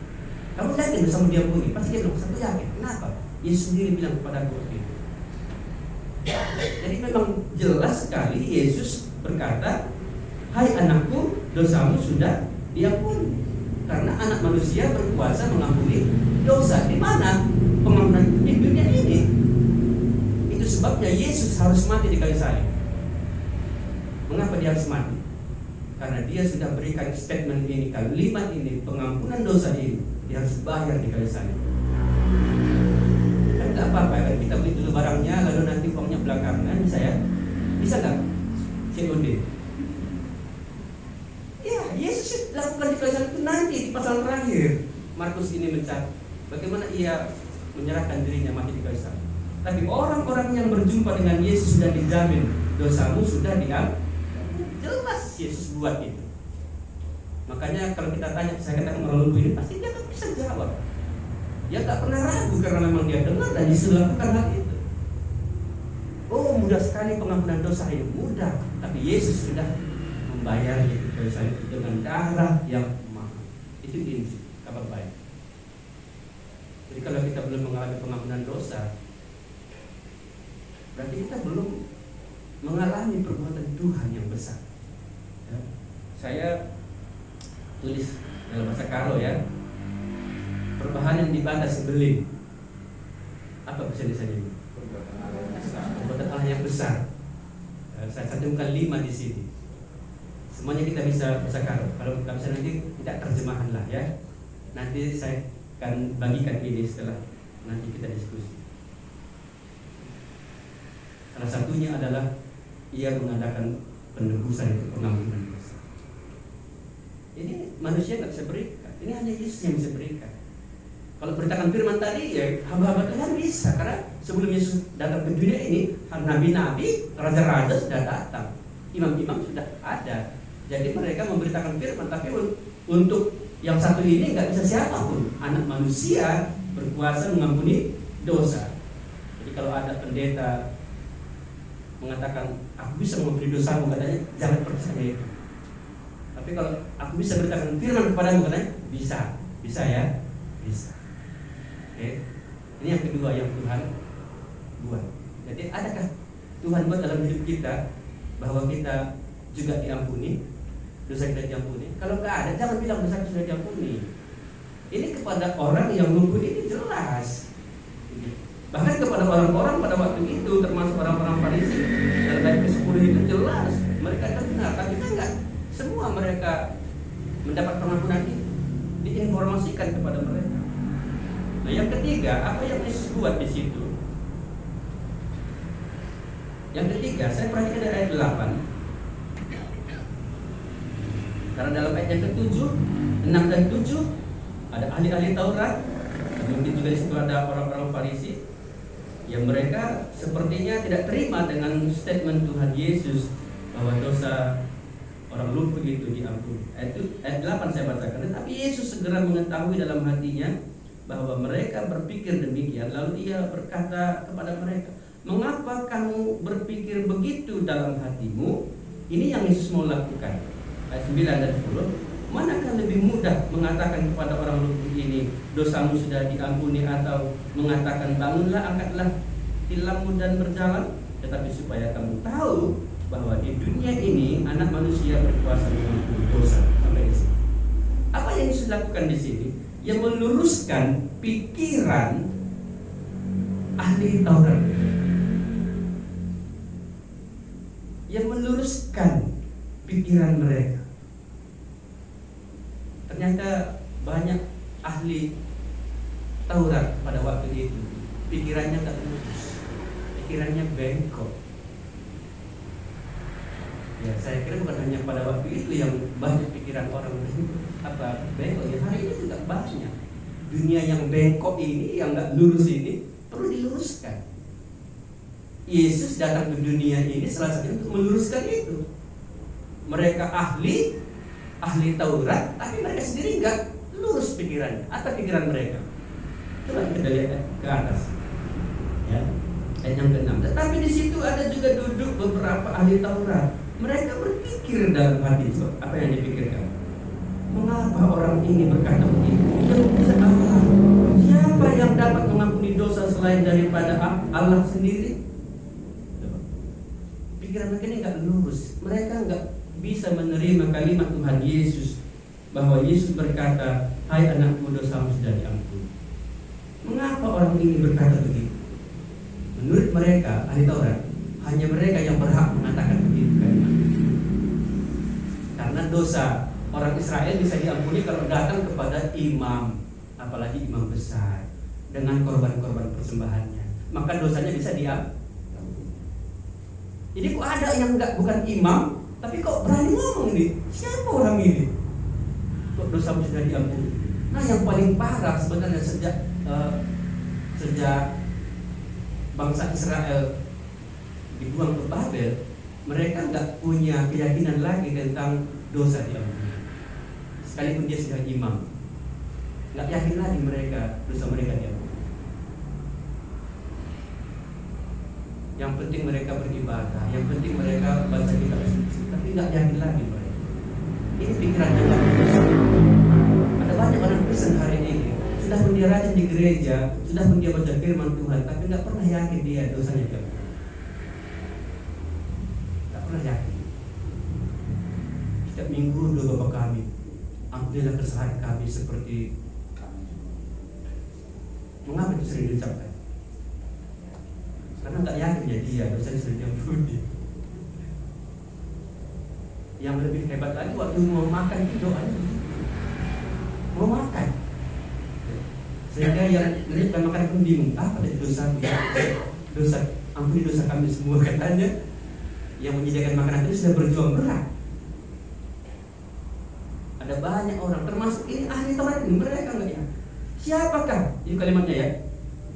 Kamu yakin dosamu diampuni? Pasti dia bilang, "Saya yakin." Kenapa? Yesus sendiri bilang kepada aku begitu. Jadi memang jelas sekali Yesus berkata, "Hai anakku, dosamu sudah diampuni." Karena anak manusia berkuasa mengampuni dosa. Di mana pengampunan di dunia ini? Itu sebabnya Yesus harus mati di kayu salib. Mengapa dia harus mati? Karena dia sudah berikan statement ini, kalimat ini, pengampunan dosa ini, dia harus bayar di kayu salib. Kan tak apa-apa kan kita beli dulu barangnya, lalu nanti uangnya belakangan, bisa nggak? COD. Ya, Yesus lakukan di kayu salib itu nanti di pasal terakhir. Markus ini mencatat bagaimana ia menyerahkan dirinya mati di kayu salib. Tapi orang-orang yang berjumpa dengan Yesus sudah dijamin dosamu sudah diampuni. Jelas Yesus buat itu. Makanya kalau kita tanya, saya katakan orang lumpuh ini pasti dia tak bisa jawab. Dia tak pernah ragu karena memang dia dengar dan disuruh lakukan hal itu. Oh, mudah sekali pengampunan dosa ini, mudah. Tapi Yesus sudah membayarnya di kayu salib dengan darah yang mahal. Itu Injil, kabar baik. Jadi kalau kita belum mengalami pengampunan dosa, berarti kita belum mengalami perbuatan Tuhan yang besar. Ya. Saya tulis dalam bahasa Karo ya, perbahanan dibatas sembelih. Apa bisa disebut? Perbuatan Allah yang besar. Saya cantumkan 5 di sini. Semuanya kita bisa bahasa Karo. Kalau kita bisa nanti tidak terjemahan lah ya. Nanti saya akan bagikan ini setelah nanti kita diskusi. Salah satunya adalah ia mengadakan penebusan itu, pengampunan dosa. Ini manusia nggak bisa berikan. Ini hanya Yesus yang bisa berikan. Kalau beritakan firman tadi ya hamba-hamba Tuhan bisa, karena sebelum Yesus datang ke dunia ini nabi-nabi, raja-raja sudah datang, imam-imam sudah ada. Jadi mereka memberitakan firman, tapi untuk yang satu ini nggak bisa siapapun. Anak manusia berkuasa mengampuni dosa. Jadi kalau ada pendeta mengatakan aku bisa mengampuni dosamu, katanya jangan percaya itu. Tapi kalau aku bisa beritakan firman kepadamu, katanya bisa ya, bisa. Oke. Ini yang kedua yang Tuhan buat. Jadi adakah Tuhan buat dalam hidup kita bahwa kita juga diampuni, dosa kita diampuni? Kalau nggak ada, jangan bilang dosa kita sudah diampuni. Ini kepada orang yang lumpuh ini jelas. Bahkan kepada orang-orang pada waktu itu, termasuk orang-orang Farisi, dalam ayat ke-10 itu jelas mereka dengar, tapi kan enggak semua mereka mendapat pengampunan itu, diinformasikan kepada mereka. Nah, yang ketiga, apa yang Yesus buat di situ? Yang ketiga, saya perhatikan dari ayat 8. Karena dalam ayat yang ke-7, 6 dan 7 ada ahli-ahli Taurat, mungkin juga di situ ada orang-orang Farisi yang mereka sepertinya tidak terima dengan statement Tuhan Yesus bahwa dosa orang lumpuh itu diampuni. Ayat 8 saya bacakan. Tetapi Yesus segera mengetahui dalam hatinya bahwa mereka berpikir demikian, lalu ia berkata kepada mereka, "Mengapa kamu berpikir begitu dalam hatimu?" Ini yang Yesus mau lakukan. Ayat 9 dan 10. Manakah lebih mudah mengatakan kepada orang lumpuh ini, "Dosamu sudah diampuni," atau mengatakan, "Bangunlah, angkatlah tilammu dan berjalan"? Tetapi supaya kamu tahu bahwa di dunia ini anak manusia berkuasa mengampuni dosa. Sampai di sini. Apa yang Yesus lakukan di sini? Yang meluruskan pikiran ahli Taurat. Yang meluruskan pikiran mereka. Ternyata banyak ahli Taurat pada waktu itu pikirannya tak lurus, pikirannya bengkok. Ya, saya kira bukan hanya pada waktu itu yang banyak pikiran orang bengkok. Ya, hari ini juga banyak. Dunia yang bengkok ini, yang nggak lurus ini perlu diluruskan. Yesus datang ke dunia ini salah satu untuk meluruskan itu. Mereka ahli Taurat, tapi mereka sendiri nggak lurus pikirannya. Apa pikiran mereka? Coba kita lihat ke atas, ya, ayat yang ke-6. Tetapi di situ ada juga duduk beberapa ahli Taurat. Mereka berpikir dalam hati, apa yang dipikirkan? Mengapa orang ini berkata begitu? Siapa yang dapat mengampuni dosa selain daripada Allah sendiri? Pikiran mereka ini nggak lurus. Mereka nggak bisa menerima kalimat Tuhan Yesus bahwa Yesus berkata, "Hai anakku, dosamu sudah diampuni." Mengapa orang ini berkata begitu? Menurut mereka, ahli Taurat, hanya mereka yang berhak mengatakan begitu kalimat. Karena dosa orang Israel bisa diampuni kalau datang kepada imam, apalagi imam besar, dengan korban-korban persembahannya, maka dosanya bisa diampuni. Jadi kok ada yang bukan imam, tapi kok berani ngomong nih, siapa orang ini? Kok dosamu sudah diampuni? Nah, yang paling parah sebenarnya sejak bangsa Israel dibuang ke Babel, mereka nggak punya keyakinan lagi tentang dosa diampuni. Sekalipun dia sudah imam, nggak yakin lagi mereka dosa mereka diampuni. Yang penting mereka beribadah, yang penting mereka baca kitab suci, tapi nggak yakin lagi mereka. Ini pikirannya nggak lurus. Ada banyak orang Kristen hari ini sudah pun dia rajin di gereja, sudah pun dia baca firman Tuhan, tapi nggak pernah yakin dia dosanya diampuni. Nggak pernah yakin. Setiap minggu doa Bapa kami, ampunilah kesalahan kami seperti kami. Mengapa itu sering diucapkan? Karena nggak yakin ya dia dosanya sudah diampuni. Yang lebih hebat lagi, waktu mau makan itu doanya mau makan, sehingga yang menerima makan pun bingung, apa dari dosa ampuni dosa kami semua, katanya. Yang menyediakan makanan itu sudah berjuang berat. Ada banyak orang, termasuk ini ahli Taurat ini, mereka nggak ya. Siapakah? Ini kalimatnya ya.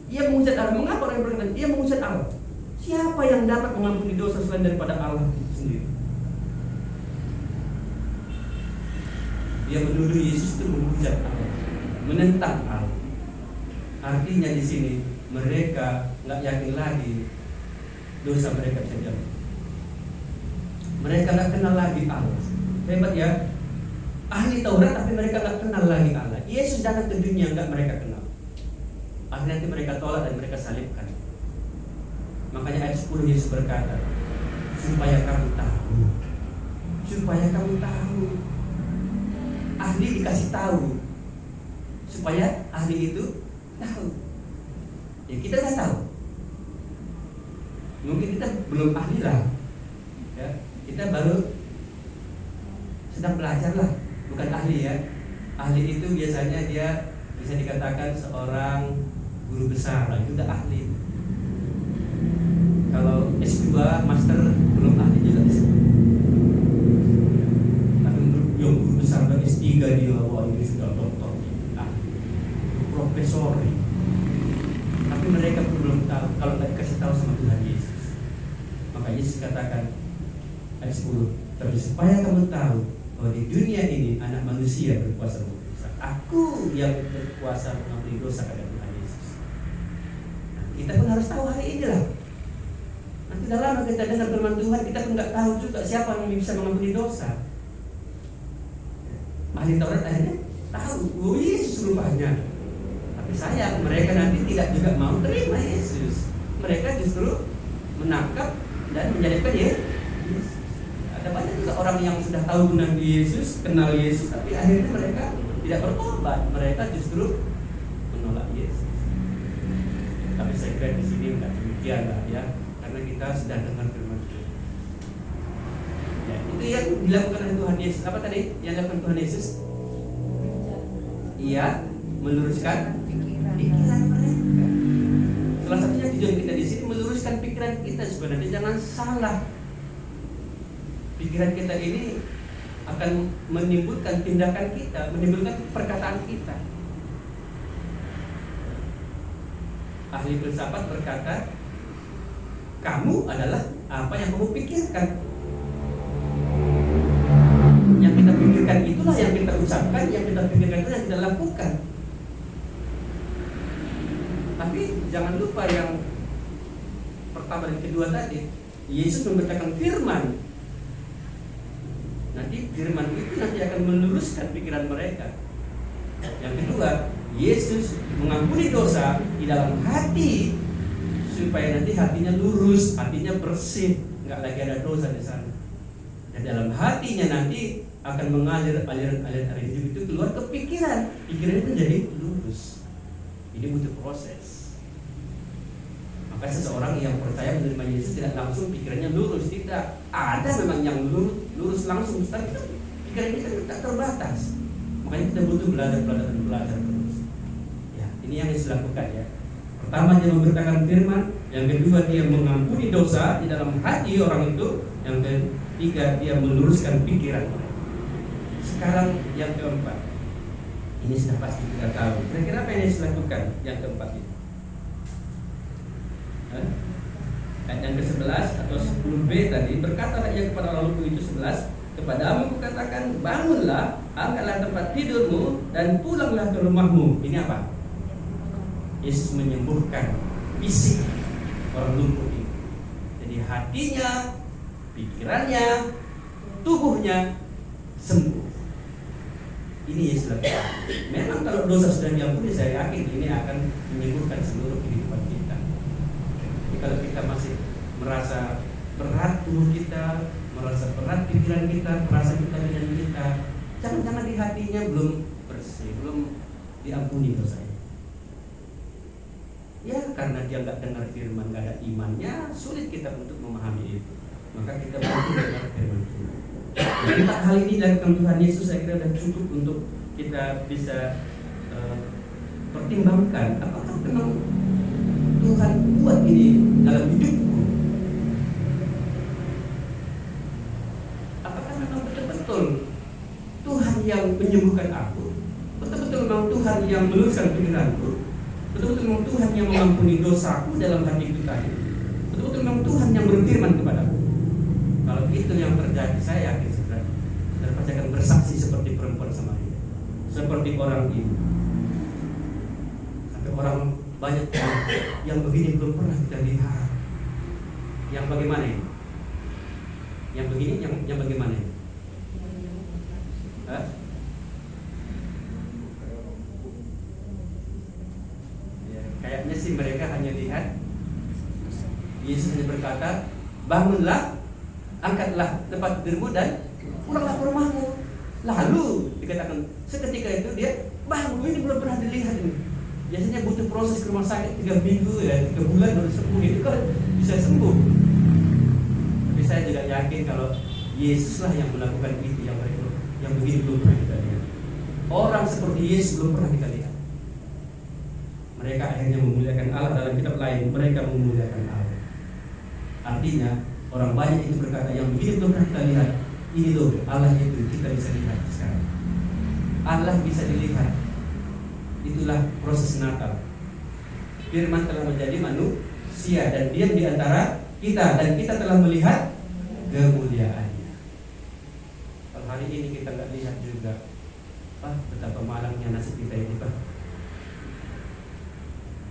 Ia mengucap Allah. Mengapa orang berkata ia mengucap Allah? Siapa yang dapat mengampuni dosa selain daripada Allah sendiri? Dia menuduh Yesus itu mengucap Allah, menentang Allah. Artinya di sini mereka nggak yakin lagi dosa mereka bisa diampuni. Mereka nggak kenal lagi Allah. Hebat ya. Ahli Taurat tapi mereka nggak kenal lagi Allah. Yesus datang ke dunia nggak mereka kenal. Akhirnya nanti mereka tolak dan mereka salibkan. Makanya ayat 10 Yesus berkata, supaya kamu tahu. Ahli dikasih tahu supaya ahli itu tahu. Ya kita nggak tahu. Mungkin kita belum ahli lah, ya. Kita baru sedang belajar lah, bukan ahli ya. Ahli itu biasanya dia bisa dikatakan seorang guru besar, lah itu udah ahli. Kalau S2, master belum ahli juga disebut. Tapi untuk yang guru besar dan S3 dia, wah ini sudah doktor, ahli, profesor. Tapi mereka belum tahu kalau nggak dikasih tahu sama Tuhan Yesus. Maka Yesus katakan ayat 10, tapi supaya kamu tahu bahwa di dunia ini anak manusia berkuasa mengampuni dosa. Aku yang berkuasa mengampuni dosa, kata Tuhan Yesus. Nah, kita pun harus tahu hari ini lah. Nanti dah lama kita dengar firman Tuhan, kita pun nggak tahu juga siapa yang bisa mengampuni dosa. Ahli Taurat akhirnya tahu, oh Yesus rupanya. Tapi sayang, mereka nanti tidak juga mau terima Yesus. Mereka justru menangkap dan menjadikan Yesus. Ada banyak juga orang yang sudah tahu tentang Yesus, kenal Yesus, tapi akhirnya mereka tidak bertobat. Mereka justru menolak Yesus. Tapi saya kira di sini enggak demikian lah ya, karena kita sudah dengar firman Tuhan. Ya, itu yang dilakukan oleh Tuhan Yesus. Apa tadi yang dilakukan Tuhan Yesus? Ia meluruskan pikiran mereka. Salah satunya tujuan kita di sini meluruskan pikiran kita supaya nanti jangan salah. Pikiran kita ini akan menimbulkan tindakan kita, menimbulkan perkataan kita. Ahli filsafat berkata, kamu adalah apa yang kamu pikirkan. Yang kita pikirkan itulah yang kita ucapkan, yang kita pikirkan itu yang kita lakukan. Tapi jangan lupa yang pertama dan kedua tadi, Yesus memberitakan firman. Nanti firman itu nanti akan meluruskan pikiran mereka. Yang kedua, Yesus mengampuni dosa di dalam hati supaya nanti hatinya lurus, hatinya bersih, nggak lagi ada dosa di sana. Dan dalam hatinya nanti akan mengalir aliran hidup itu keluar ke pikiran. Pikiran itu jadi lurus. Ini butuh proses. Maka seseorang yang percaya menerima Yesus tidak langsung pikirannya lurus, tidak. Ada memang yang lurus langsung, tapi pikiran kita tidak terbatas. Makanya kita butuh belajar terus. Ya, ini yang Yesus lakukan ya. Pertama dia memberitakan firman, yang kedua dia mengampuni dosa di dalam hati orang itu, yang ketiga dia meluruskan pikiran. Sekarang yang keempat, ini sudah pasti kita tahu. Kira-kira apa yang Yesus lakukan yang keempat ini? Ayat yang ke-11 atau 10b tadi, berkatalah ia kepada orang lumpuh itu 11, kepadamu kukatakan, bangunlah, angkatlah tempat tidurmu dan pulanglah ke rumahmu. Ini apa? Yesus menyembuhkan fisik orang lumpuh ini. Jadi hatinya, pikirannya, tubuhnya sembuh. Ini Yesus lakukan. Memang kalau dosa sudah diampuni, saya yakin ini akan menyembuhkan seluruh kehidupan kita. Jadi kalau kita masih merasa berat tubuh kita, merasa berat pikiran kita, merasa kita dengan kita, jangan-jangan di hatinya belum bersih, belum diampuni dosanya. Ya karena dia nggak dengar firman, nggak ada imannya, sulit kita untuk memahami itu. Maka kita perlu dengar firman Tuhan. Jadi hal ini dilakukan Tuhan Yesus, saya kira sudah cukup untuk kita bisa pertimbangkan apakah memang Tuhan buat ini dalam hidupku. Apakah memang betul-betul Tuhan yang menyembuhkan aku, betul-betul memang Tuhan yang meluruskan pikiranku, betul-betul memang Tuhan yang mengampuni dosaku dalam hatiku tadi, betul-betul memang Tuhan yang berfirman kepadaku. Kalau itu yang terjadi, saya yakin saudara pasti akan bersaksi seperti perempuan Samaria, seperti orang ini. Sampai orang banyak yang begini belum pernah kita lihat. Yang bagaimana ini? Yang begini, yang bagaimana ini? Hah? Ya, kayaknya sih mereka hanya lihat Yesus hanya berkata, bangunlah, angkatlah tempat tidurmu dan pulanglah ke rumahmu. Lalu dikatakan seketika itu dia bangun, ini belum pernah dilihat ini. Biasanya butuh proses ke rumah sakit 3 minggu ya, 3 bulan baru sembuh. Itu kan bisa sembuh. Tapi saya juga yakin kalau Yesuslah yang melakukan itu, yang begini belum pernah kita lihat. Orang seperti Yesus belum pernah kita lihat. Mereka akhirnya memuliakan Allah. Dalam kitab lain mereka memuliakan Allah. Artinya orang banyak itu berkata, yang begini belum pernah kita lihat. Ini loh Allah itu kita bisa lihat sekarang. Allah bisa dilihat. Itulah proses Natal. Firman telah menjadi manusia dan diam di antara kita, dan kita telah melihat kemuliaannya. Kalau hari ini kita nggak lihat juga, betapa malangnya nasib kita ini, Pak.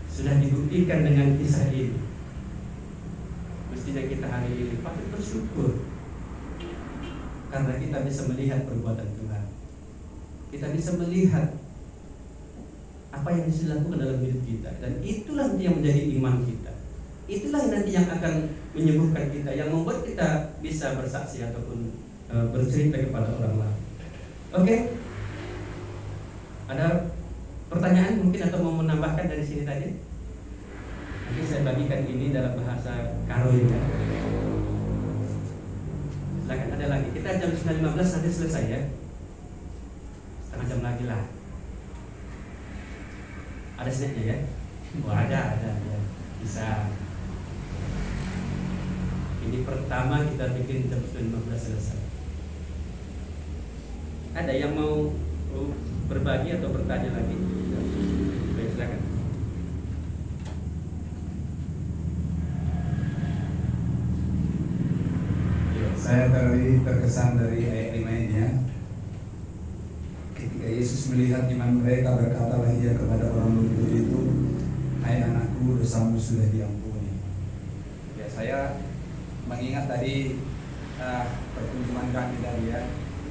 Sudah dibuktikan dengan kisah ini. Mestinya kita hari ini patut bersyukur karena kita bisa melihat perbuatan Tuhan. Kita bisa melihat apa yang bisa dilakukan dalam hidup kita, dan itulah yang menjadi iman kita. Itulah nanti yang akan menyembuhkan kita, yang membuat kita bisa bersaksi ataupun bercerita kepada orang lain. Oke? Ada pertanyaan mungkin atau mau menambahkan dari sini tadi? Nanti saya bagikan ini dalam bahasa Karolinga. Silakan, ada lagi. Kita jam 9.15 nanti selesai ya. Setengah jam lagi lah. Ada snacknya ya? Oh ada ya. Bisa. Ini pertama kita bikin jam 9.15 selesai. Ada yang mau berbagi atau bertanya lagi? Baik, silakan. Saya tadi terkesan dari ayat 5 ini ya. Ketika Yesus melihat iman mereka, berkatalah ia kepada orang lumpuh itu, hai anakku, dosamu sudah diampuni. Ya, saya mengingat tadi perkunjungan kami tadi ya.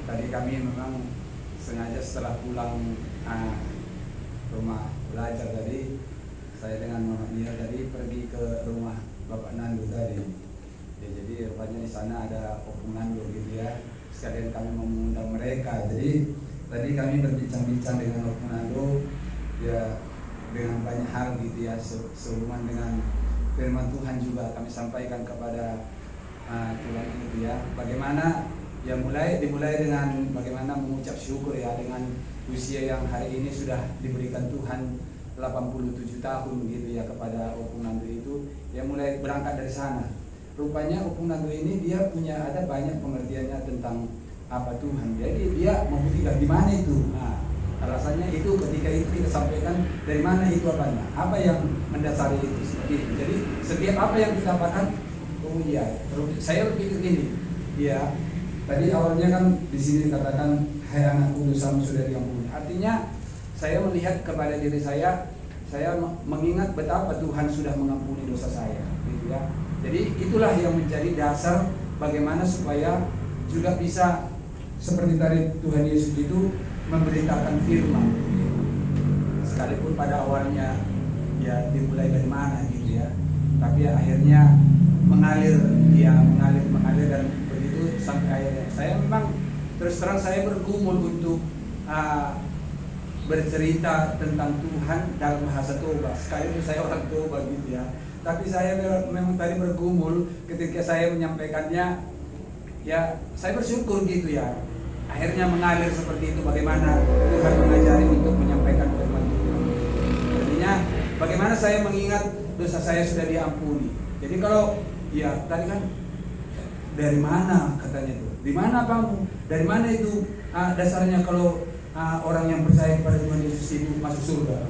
Tadi kami memang sengaja setelah pulang rumah belajar tadi, saya dengan Mama Mia tadi pergi ke rumah Bapak Nando tadi. Ya, jadi rupanya di sana ada Opung Nando gitu ya. Sekalian kami mengundang mereka. Jadi tadi kami berbincang-bincang dengan Opung Nando ya, dengan banyak hal gitu ya, sehubungan dengan firman Tuhan juga kami sampaikan kepada Tuhan itu ya. Bagaimana ya dimulai dengan bagaimana mengucap syukur ya, dengan usia yang hari ini sudah diberikan Tuhan 87 tahun gitu ya kepada Opung Nando itu ya, mulai berangkat dari sana. Rupanya Opung Nando ini dia punya ada banyak pengertiannya tentang apa Tuhan. Jadi dia membuktikan di mana itu. Nah, alasannya itu ketika itu kita sampaikan dari mana itu apanya, apa yang mendasari itu seperti itu. Jadi setiap apa yang kita dapatkan, oh iya, saya berpikir gini, ya tadi awalnya kan di sini dikatakan hai anakku, dosamu sudah diampuni. Artinya saya melihat kepada diri saya mengingat betapa Tuhan sudah mengampuni dosa saya, gitu ya. Jadi itulah yang menjadi dasar bagaimana supaya juga bisa seperti tadi Tuhan Yesus itu memberitakan firman. Sekalipun pada awalnya ya dimulai dari mana gitu ya, tapi ya, akhirnya mengalir dan begitu sampai akhirnya. Saya memang terus terang saya bergumul untuk bercerita tentang Tuhan dalam bahasa Toba. Sekalipun saya orang Toba gitu ya. Tapi saya memang tadi bergumul ketika saya menyampaikannya, ya saya bersyukur gitu ya. Akhirnya mengalir seperti itu, bagaimana Tuhan mengajari untuk menyampaikan firman Tuhan. Artinya bagaimana saya mengingat dosa saya sudah diampuni. Jadi kalau ya tadi kan dari mana katanya itu? Di mana kamu? Dari mana itu dasarnya kalau orang yang percaya kepada Tuhan Yesus itu masuk surga?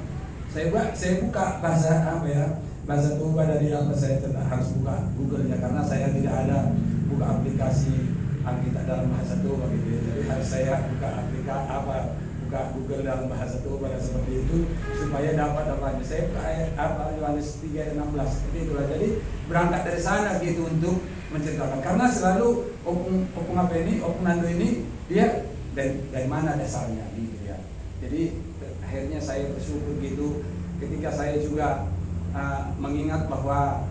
Saya buka bahasa apa ya? Bahasa Toba dari apa, saya harus buka Google-nya karena saya tidak ada buka aplikasi Alkitab dalam bahasa Toba gitu ya. Jadi harus saya buka Google dalam bahasa Toba dan seperti itu supaya dapat apanya. Saya buka ayat Yohanes 3:16 seperti itulah. Jadi berangkat dari sana gitu untuk menceritakan, karena selalu Opung Nando ini dia dari mana dasarnya gitu ya. Jadi akhirnya saya bersyukur gitu ketika saya juga mengingat bahwa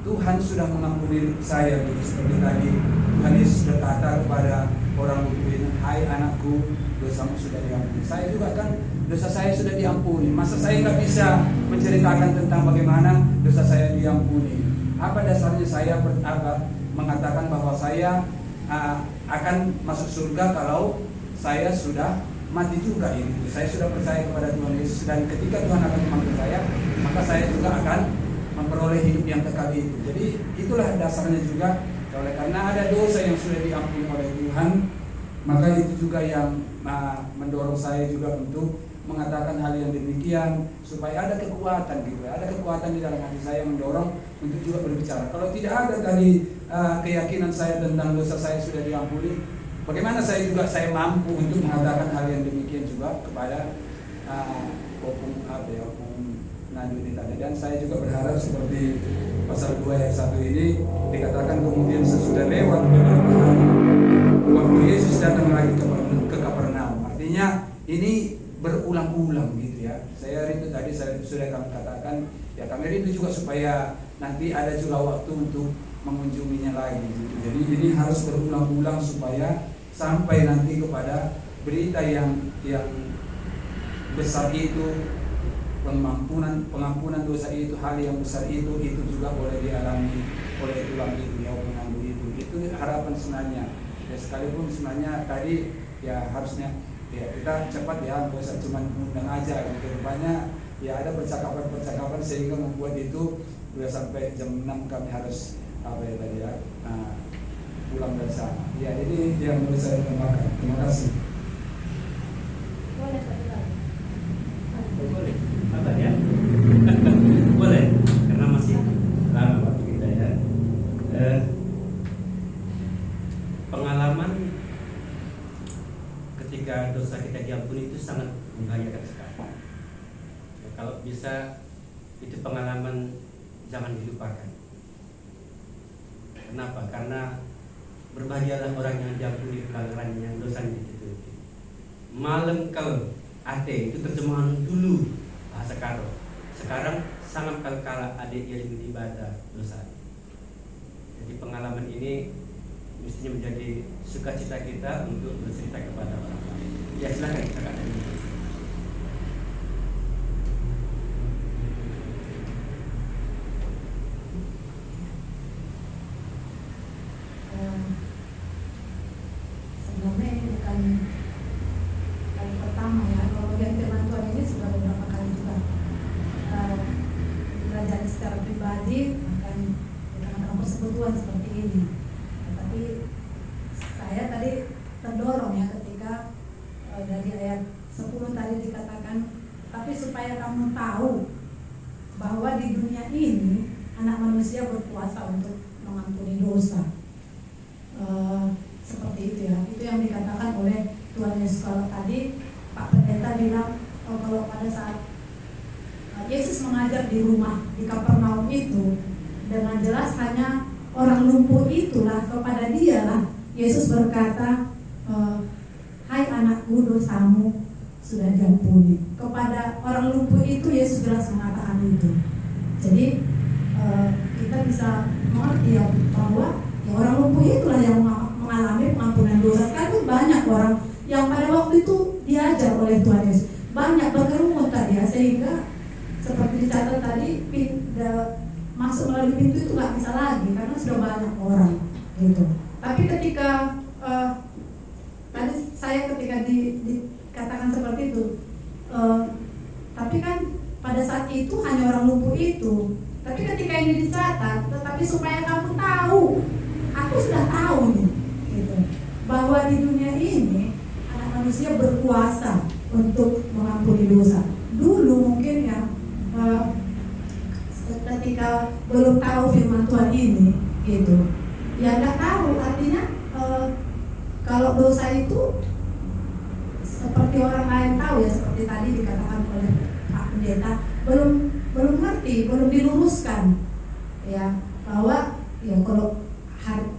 Tuhan sudah mengampuni saya gitu. Seperti tadi Tuhan Yesus berkata kepada orang lumpuh ini, hai anakku, dosamu sudah diampuni. Saya juga kan dosa saya sudah diampuni. Masa saya nggak bisa menceritakan tentang bagaimana dosa saya diampuni? Apa dasarnya saya mengatakan bahwa saya akan masuk surga kalau saya sudah mati juga ini? Saya sudah percaya kepada Tuhan Yesus, dan ketika Tuhan akan memanggil saya, maka saya juga akan memperoleh hidup yang kekal itu. Jadi itulah dasarnya juga. Oleh karena ada dosa yang sudah diampuni oleh Tuhan, maka itu juga yang mendorong saya juga untuk mengatakan hal yang demikian, supaya ada kekuatan gitu, ada kekuatan di dalam hati saya mendorong untuk juga berbicara. Kalau tidak ada tadi keyakinan saya tentang dosa saya sudah diampuni, bagaimana saya mampu untuk mengatakan hal yang demikian juga kepada Opung Nandu ini tadi. Dan saya juga berharap seperti pasal 2 ayat 1 ini dikatakan, kemudian sesudah lewat beberapa hari waktu Yesus datang lagi ke Kapernaum. Artinya ini berulang-ulang gitu ya. Saya rindu tadi sudah kami katakan ya, kami rindu juga supaya nanti ada juga waktu untuk mengunjunginya lagi gitu. Jadi ini harus berulang-ulang supaya sampai nanti kepada berita yang besar itu, pengampunan dosa itu, hal yang besar itu juga boleh dialami oleh tulang itu ya, penangguh itu harapan sebenarnya ya. Sekalipun sebenarnya tadi ya harusnya ya kita cepat ya, nggak usah cuma undang aja gitu. Rupanya ya ada percakapan sehingga membuat itu sudah sampai jam 6 kami harus pulang bersama ya. Ini yang menurut saya tambahkan. Terima kasih. Boleh, apa ya? Boleh, karena masih lama waktu kita ya. Pengalaman ketika dosa kita diampuni itu sangat membahayakan sekali. Ya, kalau bisa itu pengalaman jangan dilupakan. Kenapa? Karena berbahagialah orang yang diampuni pelanggaran yang dosanya ditutupi. Malengkel ate itu terjemahan dulu bahasa Karo. Sekarang sangat kala adik yang ibadah dosa. Jadi pengalaman ini mestinya menjadi sukacita kita untuk bercerita kepada orang lain. Ya silakan katakan. Sebenarnya ini bukan kali pertama ya. Kalau bagian firman Tuhan ini sudah beberapa kali juga belajar secara pribadi akan dengan persekutuan seperti ini. Tapi saya tadi terdorong ya ketika dari ayat 10 tadi dikatakan, tapi supaya kamu tahu bahwa di dunia ini anak manusia berkuasa untuk mengampuni dosa. Seperti itu ya, itu yang dikatakan oleh Tuhan Yesus. Kalau tadi Pak Pendeta bilang kalau pada saat Yesus mengajar di rumah di Kapernaum itu, dengan jelas hanya orang lumpuh itulah, kepada dialah Yesus berkata, hai anakku, dosamu sudah diampuni. Kepada orang lumpuh itu Yesus jelas mengatakan itu. Jadi kita bisa mengerti ya bahwa ya, orang lumpuh itulah yang mengalami pengampunan dosa. Sekarang itu banyak orang yang pada waktu itu diajar oleh Tuhan Yesus, banyak berkerumun tadi ya, sehingga seperti dicatat tadi masuk melalui pintu itu nggak bisa lagi karena sudah banyak orang gitu. Tapi ketika tadi saya ketika dikatakan seperti itu, tapi kan pada saat itu hanya orang lumpuh itu. Tapi ketika ini dicatat, tetapi supaya kamu tahu, aku sudah tahu nih, gitu, bahwa di dunia ini anak manusia berkuasa untuk mengampuni dosa. Dulu mungkin ya, ketika belum tahu firman Tuhan ini, gitu, ya nggak tahu artinya kalau dosa itu seperti orang lain tahu ya, seperti tadi dikatakan oleh Pak Pendeta, belum ngerti, belum diluruskan ya, bahwa ya kalau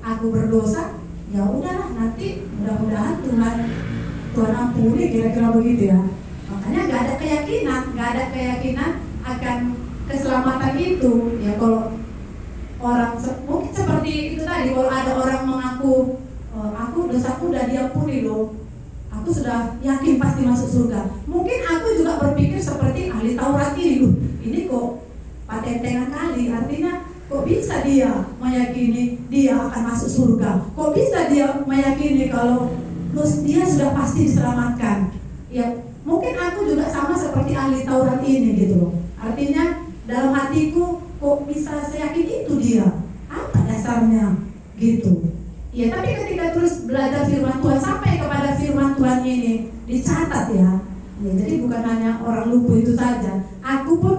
aku berdosa ya udahlah, nanti mudah-mudahan Tuhan ampuni, kira-kira begitu ya. Makanya nggak ada keyakinan akan keselamatan itu ya. Kalau orang mungkin seperti itu tadi, kalau ada orang mengaku aku dosaku udah diampuni loh, aku sudah yakin pasti masuk surga. Mungkin aku juga berpikir seperti ahli Taurat ini kok patentengan kali, artinya kok bisa dia meyakini dia akan masuk surga, kok bisa dia meyakini kalau dia sudah pasti diselamatkan. Ya mungkin aku juga sama seperti ahli Taurat ini gitu loh. Artinya dalam hatiku kok bisa seyakin itu dia, apa dasarnya gitu. Ya tapi ketika terus belajar firman Tuhan sampai kepada firman Tuhan ini dicatat ya. Ya jadi bukan hanya orang lumpuh itu saja. Aku pun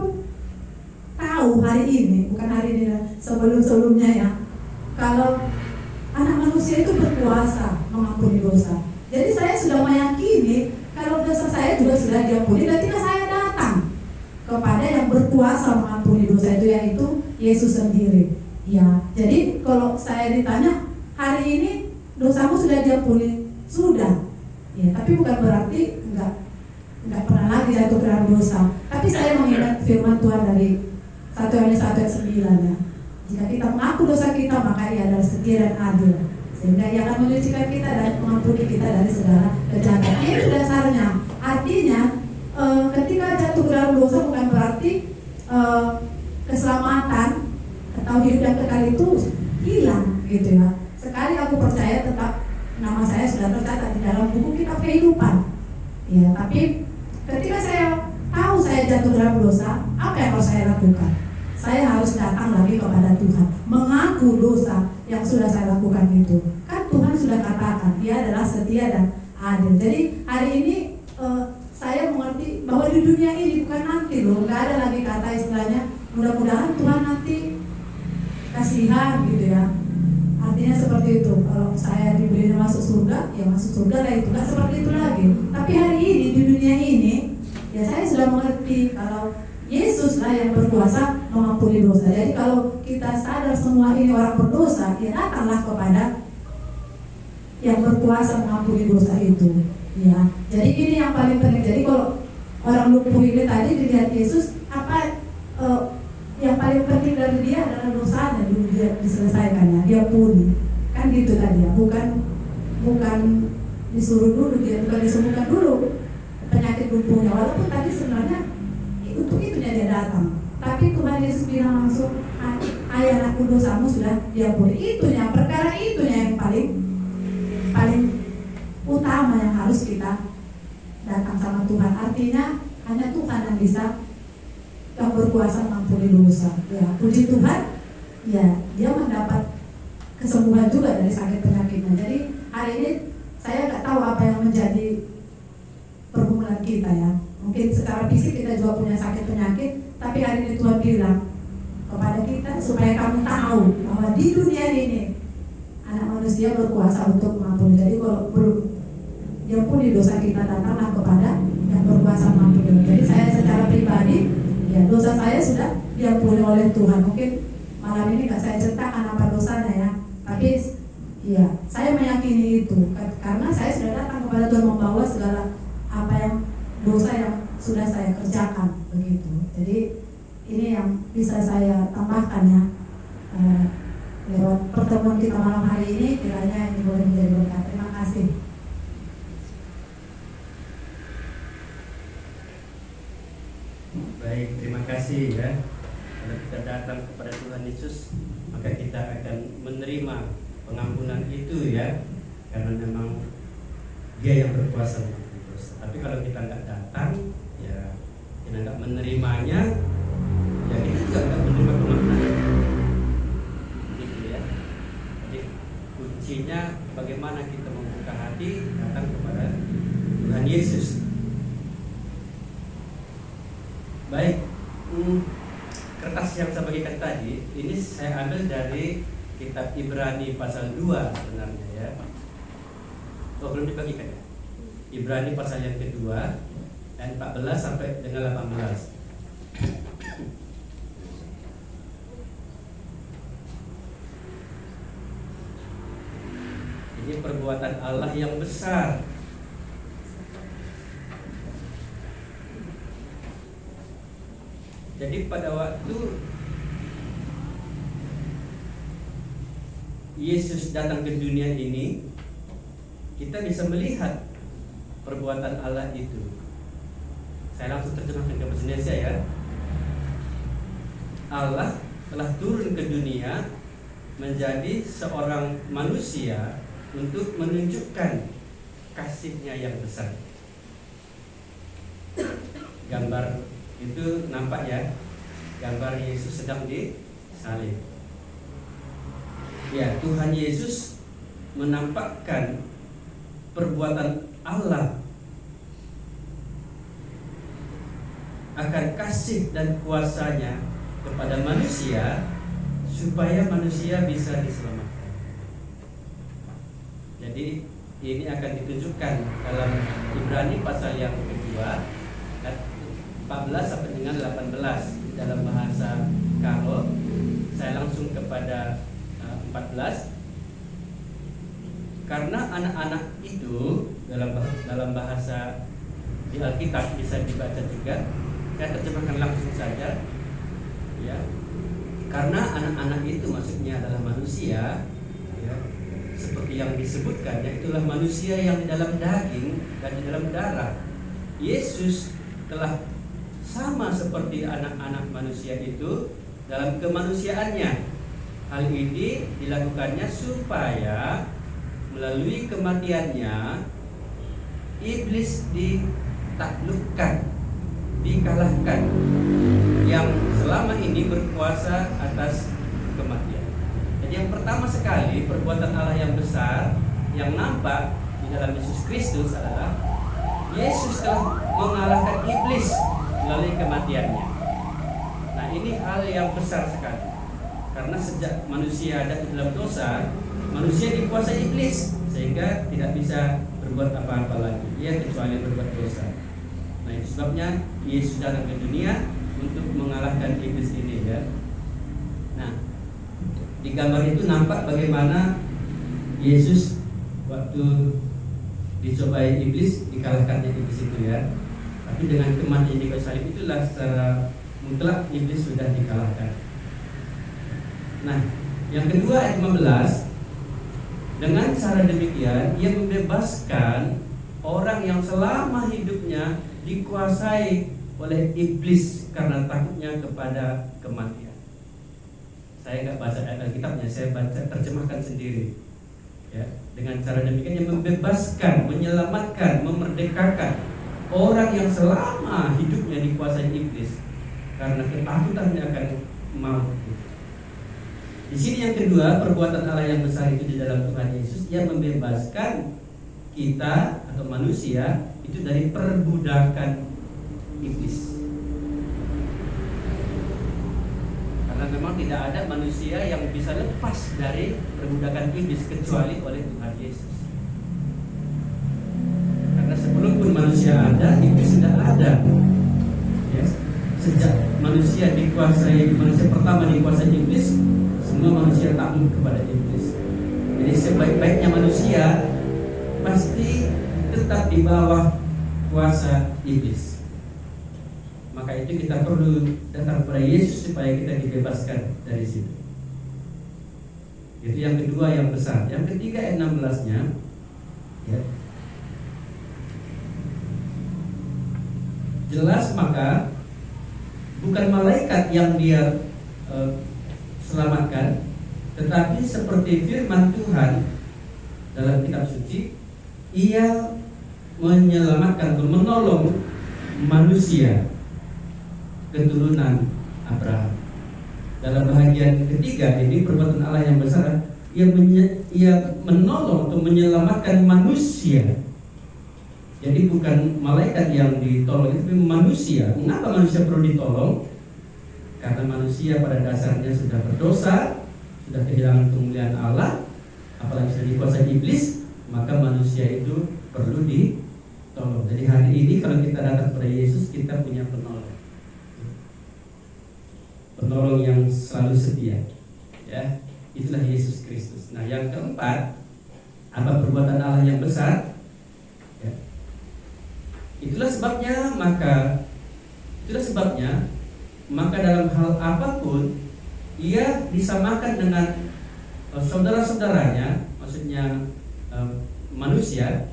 tahu hari ini, bukan hari ini, sebelum-sebelumnya ya, kalau anak manusia itu berkuasa mengampuni dosa. Jadi saya sudah meyakini kalau dosa saya juga sudah diampuni, dan tidak saya datang kepada yang berkuasa mengampuni dosa itu, yaitu Yesus sendiri. Ya, jadi kalau saya ditanya hari ini dosamu sudah diampuni, sudah. Ya, tapi bukan berarti enggak pernah lagi jatuh ke dalam dosa. Tapi saya mengingat firman Tuhan dari 1 Yohanes 1 ayat 9 ya. Jika kita mengaku dosa kita, maka Ia adalah setia dan adil, sehingga Ia akan menyucikan kita dan mengampuni kita dari segala kejahatan. Itu dasarnya. Artinya ketika jatuh ke dalam dosa bukan berarti keselamatan atau hidup yang kekal itu hilang gitu ya. Sekali aku percaya tetap nama saya sudah tercatat di dalam buku kitab kehidupan. Ya, tapi ketika saya tahu saya jatuh dalam dosa, apa yang harus saya lakukan? Saya harus datang lagi kepada Tuhan, mengaku dosa yang sudah saya lakukan itu. Kan Tuhan sudah katakan Dia adalah setia dan adil. Jadi hari ini saya mengerti bahwa di dunia ini bukan nanti loh, nggak ada lagi kata istilahnya mudah-mudahan Tuhan nanti kasihan gitu ya. Artinya seperti itu. Kalau saya diberi masuk surga, ya masuk surga lah, itu nggak seperti itu lagi. Tapi hari ini di dunia ini, ya saya sudah mengerti kalau Yesus lah yang berkuasa mengampuni dosa. Jadi kalau kita sadar semua ini orang berdosa, ya datanglah kepada yang berkuasa mengampuni dosa itu. Ya, jadi ini yang paling penting. Jadi kalau orang lumpuh ini tadi dilihat Yesus, apa yang paling penting dari dia adalah dosanya dulu dia diselesaikannya, dia pulih. Kan gitu tadi ya, bukan disuruh dulu dia, bukan disembuhkan dulu penyakit lumpuhnya. Walaupun tadi sebenarnya untuk itunya dia datang, tapi Tuhan Yesus bilang langsung, ayah anakku dosamu sudah diampuni. Itunya, perkara itunya yang paling utama yang harus kita datang sama Tuhan. Artinya hanya Tuhan yang bisa, yang berkuasa mengampuni dosa. Ya, puji Tuhan, ya dia mendapat kesembuhan juga dari sakit penyakitnya. Jadi hari ini saya nggak tahu apa yang menjadi pergumulan kita ya. Mungkin secara fisik kita juga punya sakit penyakit, tapi hari ini Tuhan bilang kepada kita supaya kamu tahu bahwa di dunia ini anak manusia berkuasa untuk mengampuni. Jadi kalau belum diampuni dosa kita, datanglah kepada yang berkuasa mengampuni. Jadi saya secara pribadi, ya dosa saya sudah diampuni oleh Tuhan. Mungkin malam ini nggak saya ceritakan apa dosanya ya, tapi ya saya meyakini itu karena saya sudah datang kepada Tuhan membawa segala apa yang dosa yang sudah saya kerjakan begitu. Jadi ini yang bisa saya tambahkan ya lewat pertemuan kita malam hari ini, kiranya ini boleh menjadi berkat. Terima kasih. Baik, terima kasih ya. Kalau kita datang kepada Tuhan Yesus, maka kita akan menerima pengampunan itu ya, karena memang Dia yang berkuasa mengampuni dosa. Tapi kalau kita nggak datang, ya kita nggak menerimanya, ya kita juga nggak menerima pengampunan. Gitu ya. Jadi kuncinya bagaimana kita membuka hati datang kepada Tuhan Yesus. Baik, kertas yang saya bagikan tadi, ini saya ambil dari kitab Ibrani pasal 2 sebenarnya ya. Oh, belum dibagikan ya? Ibrani pasal yang kedua ayat 14 sampai dengan 18. Ini perbuatan Allah yang besar. Jadi pada waktu Yesus datang ke dunia ini, kita bisa melihat perbuatan Allah itu. Saya langsung terjemahkan ke bahasa Indonesia ya. Allah telah turun ke dunia menjadi seorang manusia untuk menunjukkan kasih-Nya yang besar. Gambar itu nampak ya, gambar Yesus sedang disalib. Ya, Tuhan Yesus menampakkan perbuatan Allah akan kasih dan kuasa-Nya kepada manusia supaya manusia bisa diselamatkan. Jadi ini akan ditunjukkan dalam Ibrani pasal yang kedua 14 sampai dengan 18 dalam bahasa Karo. Saya langsung kepada 14. Karena anak-anak itu dalam bahasa di Alkitab bisa dibaca juga. Saya terjemahkan langsung saja, ya. Karena anak-anak itu maksudnya adalah manusia, ya, seperti yang disebutkan, yaitulah manusia yang di dalam daging dan di dalam darah. Yesus telah sama seperti anak-anak manusia itu dalam kemanusiaannya. Hal ini dilakukannya supaya melalui kematiannya iblis ditaklukkan, dikalahkan, yang selama ini berkuasa atas kematian. Jadi yang pertama sekali perbuatan Allah yang besar yang nampak di dalam Yesus Kristus adalah Yesus telah mengalahkan iblis melalui kematiannya. Nah, ini hal yang besar sekali. Karena sejak manusia ada di dalam dosa, manusia dikuasai iblis sehingga tidak bisa berbuat apa-apa lagi, ia kecuali berbuat dosa. Nah, itu sebabnya Yesus datang ke dunia untuk mengalahkan iblis ini, ya. Nah, di gambar itu nampak bagaimana Yesus waktu dicobai iblis, dikalahkannya iblis itu, ya. Tapi dengan kematian di kayu salib itulah secara mutlak iblis sudah dikalahkan. Nah, yang kedua ayat 15, dengan cara demikian ia membebaskan orang yang selama hidupnya dikuasai oleh iblis karena takutnya kepada kematian. Saya nggak baca ayat Alkitabnya, saya baca terjemahkan sendiri. Ya, dengan cara demikian ia membebaskan, menyelamatkan, memerdekakan orang yang selama hidupnya dikuasai iblis karena ketakutannya akan maut. Di sini yang kedua, perbuatan Allah yang besar itu di dalam Tuhan Yesus, ia membebaskan kita atau manusia itu dari perbudakan iblis. Karena memang tidak ada manusia yang bisa lepas dari perbudakan iblis kecuali oleh Tuhan Yesus. Karena sebelum pun manusia ada, iblis sudah ada. Ya, sejak manusia pertama dikuasai iblis, semua manusia takluk kepada iblis. Jadi sebaik-baiknya manusia pasti tetap di bawah kuasa iblis. Maka itu kita perlu datang kepada Yesus supaya kita dibebaskan dari situ. Itu yang kedua yang besar. Yang ketiga ayat 16-nya, ya. Jelas maka bukan malaikat yang dia selamatkan, tetapi seperti firman Tuhan dalam kitab suci, ia menyelamatkan atau menolong manusia keturunan Abraham. Dalam bahagian ketiga ini perbuatan Allah yang besar, ia menolong atau menyelamatkan manusia. Jadi bukan malaikat yang ditolong, tapi manusia. Mengapa manusia perlu ditolong? Karena manusia pada dasarnya sudah berdosa, sudah kehilangan kemuliaan Allah, apalagi sudah dikuasai iblis, maka manusia itu perlu ditolong. Jadi hari ini kalau kita datang kepada Yesus, kita punya penolong. Penolong yang selalu setia. Ya, itulah Yesus Kristus. Nah, yang keempat, apa perbuatan Allah yang besar? Ya. Itulah sebabnya maka dalam hal apapun ia disamakan dengan saudara-saudaranya, maksudnya manusia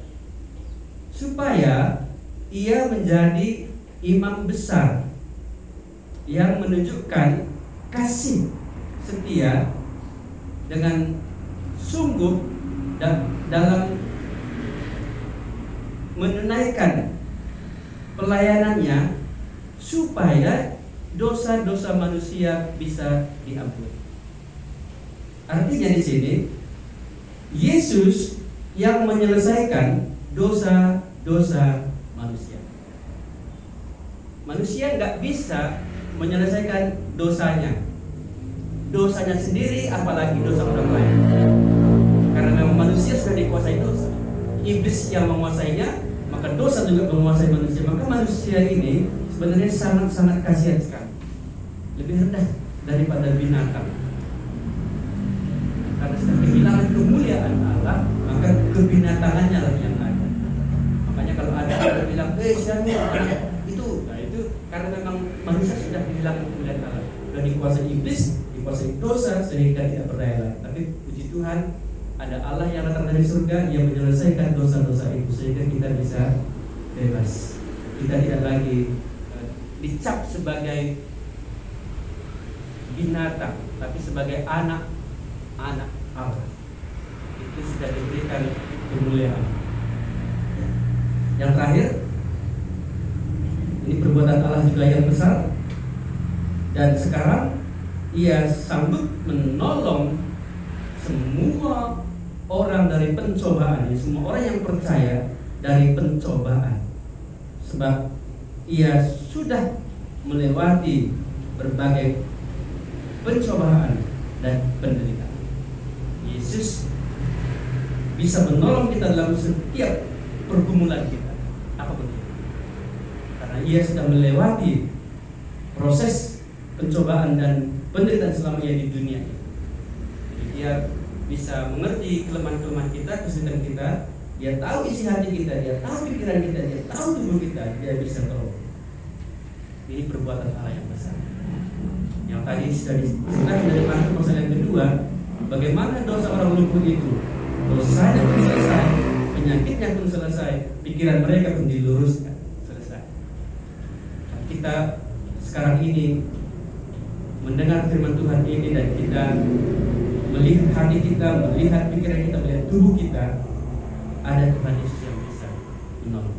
supaya ia menjadi imam besar yang menunjukkan kasih setia dengan sungguh dalam menunaikan pelayanannya supaya dosa-dosa manusia bisa diampuni. Artinya di sini Yesus yang menyelesaikan dosa-dosa manusia. Manusia nggak bisa menyelesaikan dosanya sendiri, apalagi dosa orang lain. Karena memang manusia sudah dikuasai dosa. Iblis yang menguasainya, maka dosa juga menguasai manusia. Maka manusia ini sebenarnya sangat-sangat kasihan sekali, lebih rendah daripada binatang. Karena sudah kehilangan kemuliaan Allah, maka kebinatangannya lah yang ada. Makanya kalau ada orang bilang, siapa anak itu, nah itu karena memang manusia sudah kehilangan kemuliaan Allah, sudah dikuasai iblis, dikuasai dosa sehingga tidak berdaya lagi. Tapi puji Tuhan, ada Allah yang datang dari surga yang menyelesaikan dosa-dosa itu sehingga kita bisa bebas. Kita tidak lagi dicap sebagai binatang, tapi sebagai anak Allah. Itu sudah diberikan kemuliaan. Yang terakhir, ini perbuatan Allah juga yang besar, dan sekarang Ia sanggup menolong semua orang dari pencobaan, semua orang yang percaya dari pencobaan, sebab Ia sudah melewati berbagai pencobaan dan penderitaan. Yesus bisa menolong kita dalam setiap pergumulan kita, apapun itu, karena Ia sudah melewati proses pencobaan dan penderitaan selama Ia di dunia ini. Jadi Dia bisa mengerti kelemahan-kelemahan kita, kesulitan kita. Dia tahu isi hati kita, Dia tahu pikiran kita, Dia tahu tubuh kita. Dia bisa tolong. Ini perbuatan Allah yang besar. Yang tadi sudah diceritakan dari Markus pasal yang kedua, bagaimana dosa orang lumpuh itu, dosanya pun selesai, penyakitnya pun selesai, pikiran mereka pun diluruskan, selesai. Kita sekarang ini mendengar firman Tuhan ini dan kita melihat hati kita, melihat pikiran kita, melihat tubuh kita, ada Tuhan Yesus yang bisa menolong,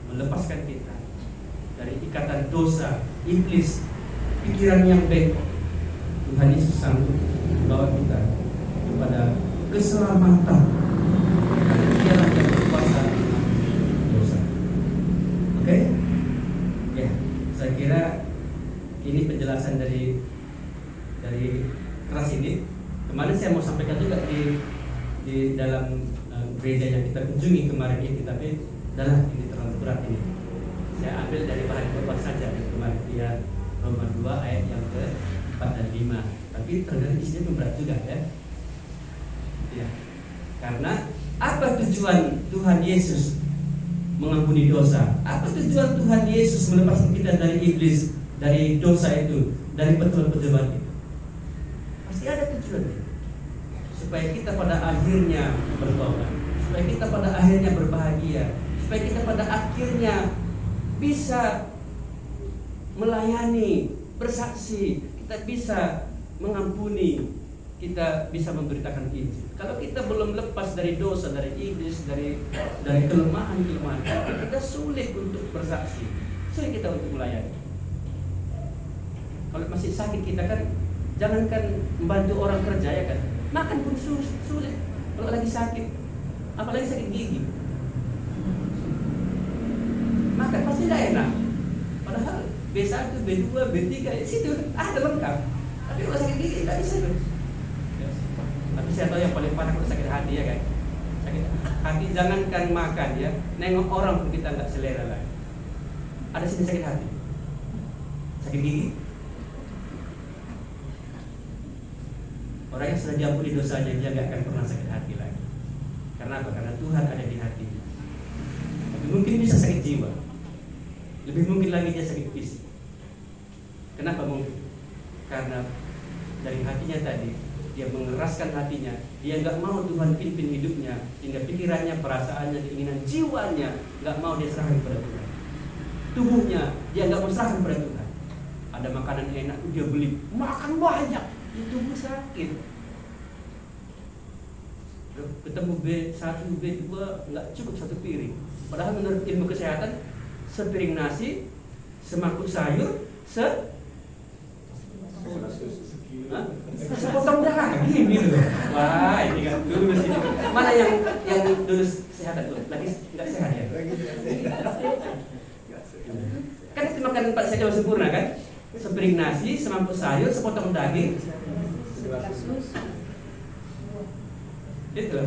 melepaskan kita dari ikatan dosa, iblis, pikiran yang bengkok. Tuhan Yesus sanggup membawa kita kepada keselamatan, karena Dialah yang berkuasa dosa. Oke? Ya, saya kira ini penjelasan dari keras ini. Kemarin saya mau sampaikan juga di dalam gereja yang kita kunjungi kemarin ini, tapi adalah ini terlalu berat ini. Saya ambil dari bahan khotbah saja kemarin, dia Roma 2 ayat yang ke-4 dan 5. Tapi ternyata isinya berat juga ya. Ya. Karena apa tujuan Tuhan Yesus mengampuni dosa? Apa tujuan Tuhan Yesus melepaskan kita dari iblis, dari dosa itu, dari pencobaan itu? Pasti ada tujuannya. Supaya kita pada akhirnya bertobat, supaya kita pada akhirnya berbahagia, supaya kita pada akhirnya bisa melayani, bersaksi, kita bisa mengampuni, kita bisa memberitakan Injil. Kalau kita belum lepas dari dosa, dari iblis, dari kelemahan-kelemahan, kita sulit untuk bersaksi, sulit kita untuk melayani. Kalau masih sakit kita kan, jangankan membantu orang kerja ya kan, makan pun sulit. Kalau lagi sakit, apalagi sakit gigi, makan pasti tidak enak. Padahal B1, B2, B3 di situ ada lengkap. Tapi kalau sakit gigi tidak bisa tuh. Tapi saya tahu yang paling parah kalau sakit hati ya kan. Sakit hati jangankan makan ya, nengok orang pun kita nggak selera lagi. Ada sini sakit hati, sakit gigi. Orang yang sudah diampuni dosanya dia nggak akan pernah sakit hati lagi. Karena apa? Karena Tuhan ada di hatinya. Tapi mungkin bisa sakit jiwa. Lebih mungkin lagi dia sakit fisik. Kenapa mungkin? Karena dari hatinya tadi dia mengeraskan hatinya, dia nggak mau Tuhan pimpin hidupnya, hingga pikirannya, perasaannya, keinginan jiwanya nggak mau dia serahkan kepada Tuhan. Tubuhnya dia nggak mau serahkan kepada Tuhan. Ada makanan enak dia beli, makan banyak, itu tubuh sakit. Ketemu B1, B2 nggak cukup satu piring. Padahal menurut ilmu kesehatan, sepiring nasi, semangkuk sayur, sepotong daging gitu. Wah, ini kan lulus ini. Mana yang lulus kesehatan tuh? Lagi nggak sehat ya? Kan itu makanan Pak Sejawa sempurna kan? Sepiring nasi, semangkuk sayur, sepotong daging. Itu.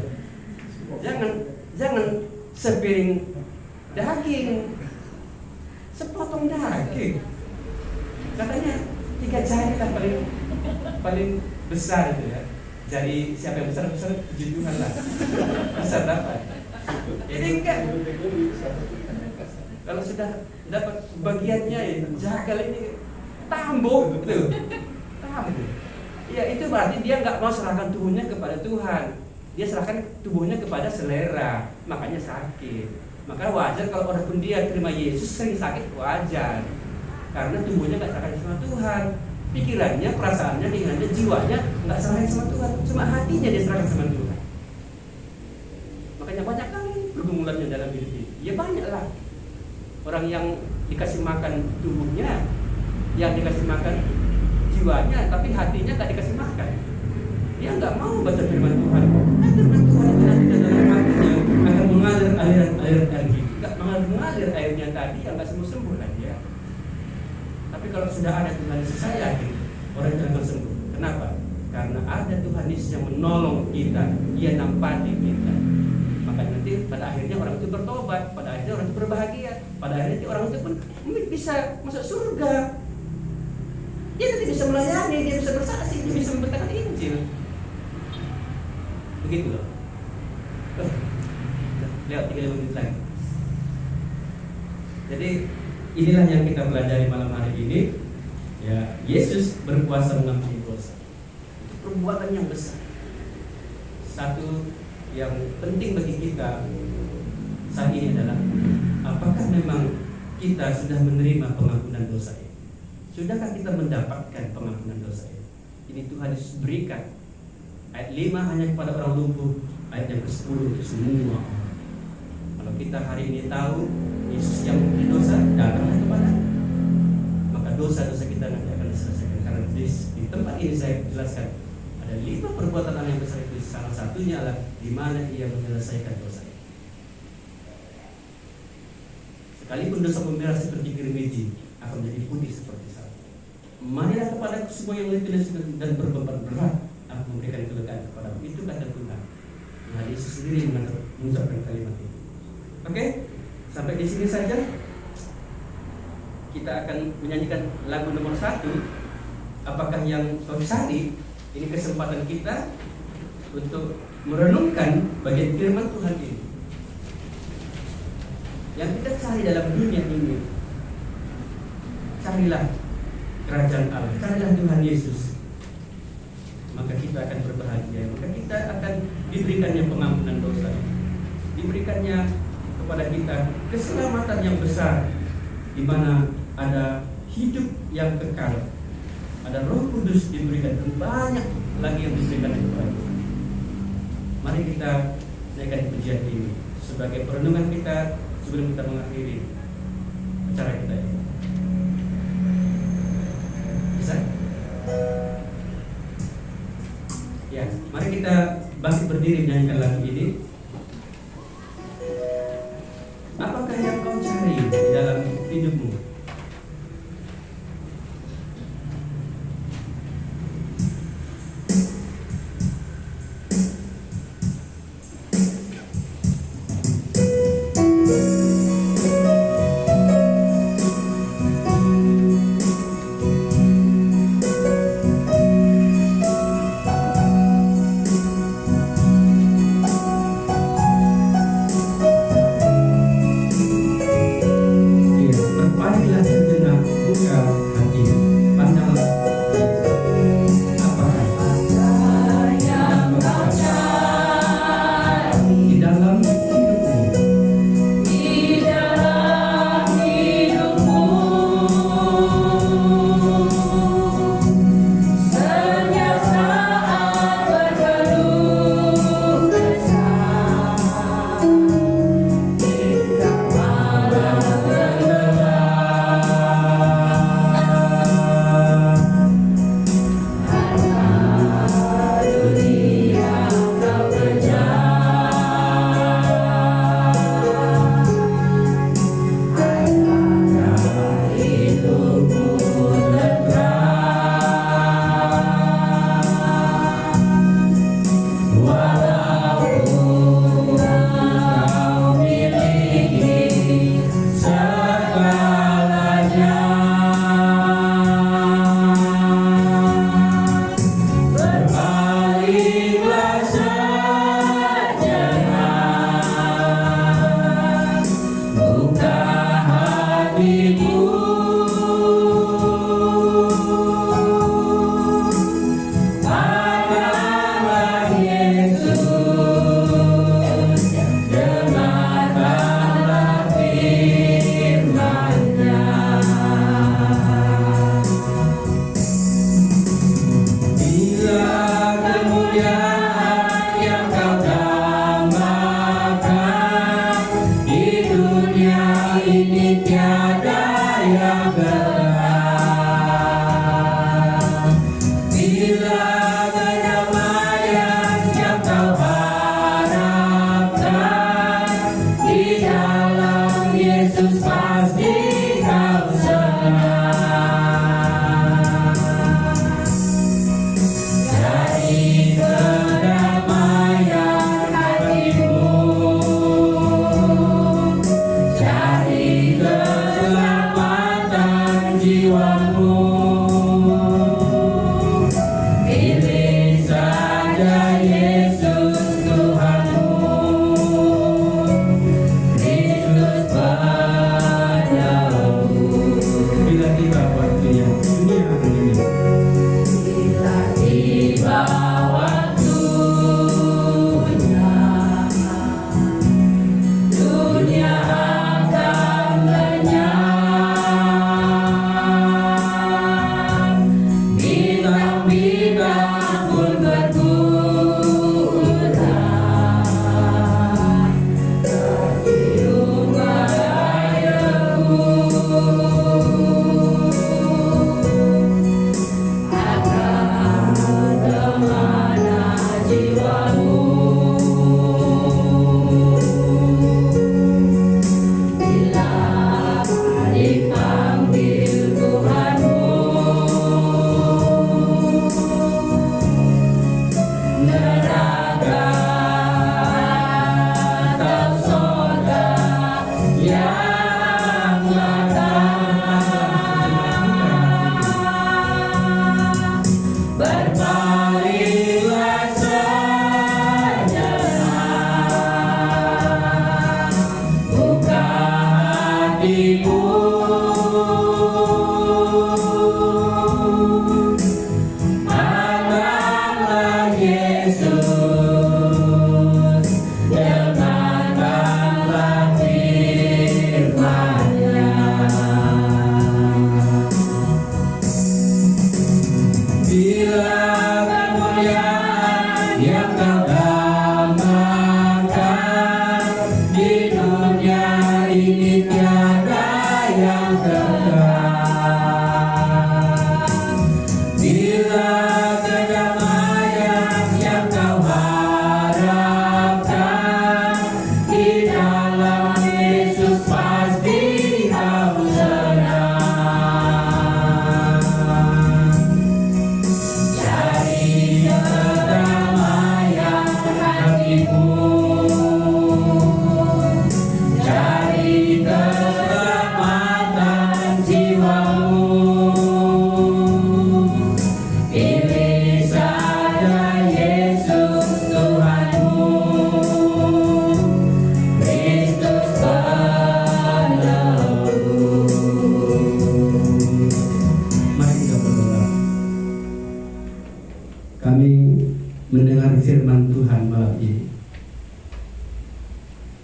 Jangan sepiring daging, sepotong daging. Katanya 3 jari kita paling besar itu ya. Jadi siapa yang besar puji Tuhan lah. Besar dapat. Ini enggak. Kalau sudah dapat bagiannya ya, jagal ini tambah gitu. Tambah. Ya itu berarti dia nggak mau serahkan tubuhnya kepada Tuhan. Dia serahkan tubuhnya kepada selera, makanya sakit. Maka wajar kalau orang pun dia terima Yesus sering sakit, wajar. Karena tubuhnya nggak serahkan sama Tuhan, pikirannya, perasaannya, keinginannya, jiwanya nggak serahkan sama Tuhan, cuma hatinya dia serahkan sama Tuhan. Makanya banyak kali pergumulannya dalam hidup ini. Ya banyak lah orang yang dikasih makan tubuhnya, yang dikasih makan jiwanya, tapi hatinya nggak dikasih makan. Dia nggak mau baca firman Tuhan. Nah, firman Tuhan itu nanti dalam hatinya akan mengalir aliran air hidup. Nggak mengalir airnya tadi yang nggak sembuh lagi ya. Tapi kalau sudah ada Tuhan Yesus, saya yakin orang itu akan sembuh. Kenapa? Karena ada Tuhan Yesus yang menolong kita, Dia nampati kita. Maka nanti pada akhirnya orang itu bertobat, pada akhirnya orang itu berbahagia, pada akhirnya orang itu pun bisa masuk surga. Dia nanti bisa melayani, dia bisa bersaksi, dia bisa memberitakan Injil. Begitu loh. Lewat 3 menit lagi. Jadi inilah yang kita pelajari malam hari ini. Ya, Yesus berkuasa mengampuni dosa. Itu perbuatan yang besar. Satu yang penting bagi kita saat ini adalah apakah memang kita sudah menerima pengampunan dosa ini? Sudahkah kita mendapatkan pengampunan dosa ini? Ini Tuhan Yesus berikan. Ayat 5 hanya kepada orang lumpuh, ayat yang ke-10 untuk semua orang. Kalau kita hari ini tahu Yesus yang mengampuni dosa, datanglah kepada, maka dosa-dosa kita nanti akan diselesaikan. Karena di tempat ini saya jelaskan ada 5 perbuatan Allah yang besar itu. Salah satunya adalah di mana Ia menyelesaikan dosa. Sekalipun dosa pemerah seperti kirmiji akan menjadi putih seperti salju. Marilah kepada semua yang letih dan berbeban berat, aku memberikan kelegaan kepada itu kata Tuhan. Tuhan Yesus sendiri mengucapkan kalimat itu. Oke, sampai di sini saja. Kita akan menyanyikan lagu nomor 1. Apakah yang kau cari? Ini kesempatan kita untuk merenungkan bagian firman Tuhan ini. Yang kita cari dalam dunia ini, carilah kerajaan Allah, carilah Tuhan Yesus, maka kita akan berbahagia. Maka kita akan diberikannya pengampunan dosa, diberikannya kepada kita keselamatan yang besar, di mana ada hidup yang kekal, ada Roh Kudus diberikan, dan banyak lagi yang diberikan kepada kita. Mari kita naikkan pujian ini sebagai perenungan kita sebelum kita mengakhiri acara kita ini. Bisa? Ya, mari kita bangkit berdiri menyanyikan lagu ini. Apakah yang kau cari di dalam hidupmu? Marilah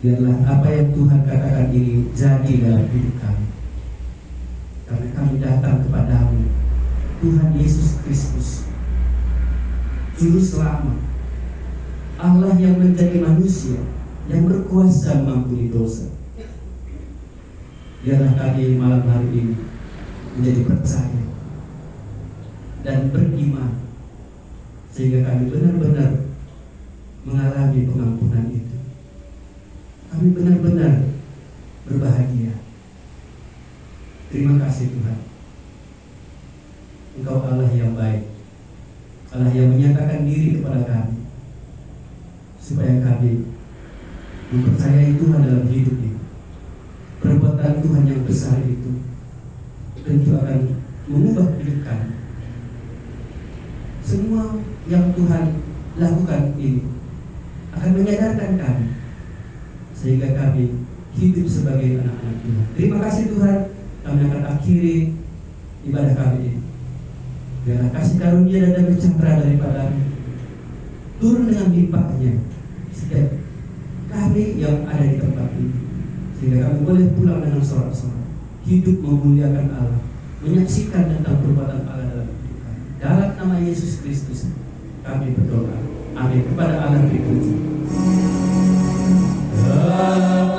Biarlah apa yang Tuhan katakan ini jadi dalam hidup kami. Karena kami datang kepadamu, Tuhan Yesus Kristus, Juru Selamat, Allah yang menjadi manusia, yang berkuasa mengampuni dosa. Biarlah kami malam hari ini menjadi percaya dan beriman, sehingga kami benar-benar mengalami pengampunan itu. Kami benar-benar berbahagia. Terima kasih Tuhan. Engkau Allah yang baik, Allah yang menyatakan diri kepada kami, supaya kami mempercayai Tuhan dalam hidup ini. Perbuatan Tuhan yang besar itu tentu akan mengubah hidup kami. Semua yang Tuhan lakukan ini akan menyadarkan kami, sehingga kami hidup sebagai anak-anak Tuhan. Terima kasih Tuhan, kami akan akhiri ibadah kami ini. Biarlah kasih karunia dan damai sejahtera daripada turun dengan limpahnya setiap kami yang ada di tempat ini, sehingga kami boleh pulang dengan sorak-sorak, hidup memuliakan Allah, menyaksikan tentang perbuatan Allah dalam hidup kami. Dalam nama Yesus Kristus kami berdoa. Amin. Kepada Allah berpuji. Kepada Allah berpuji.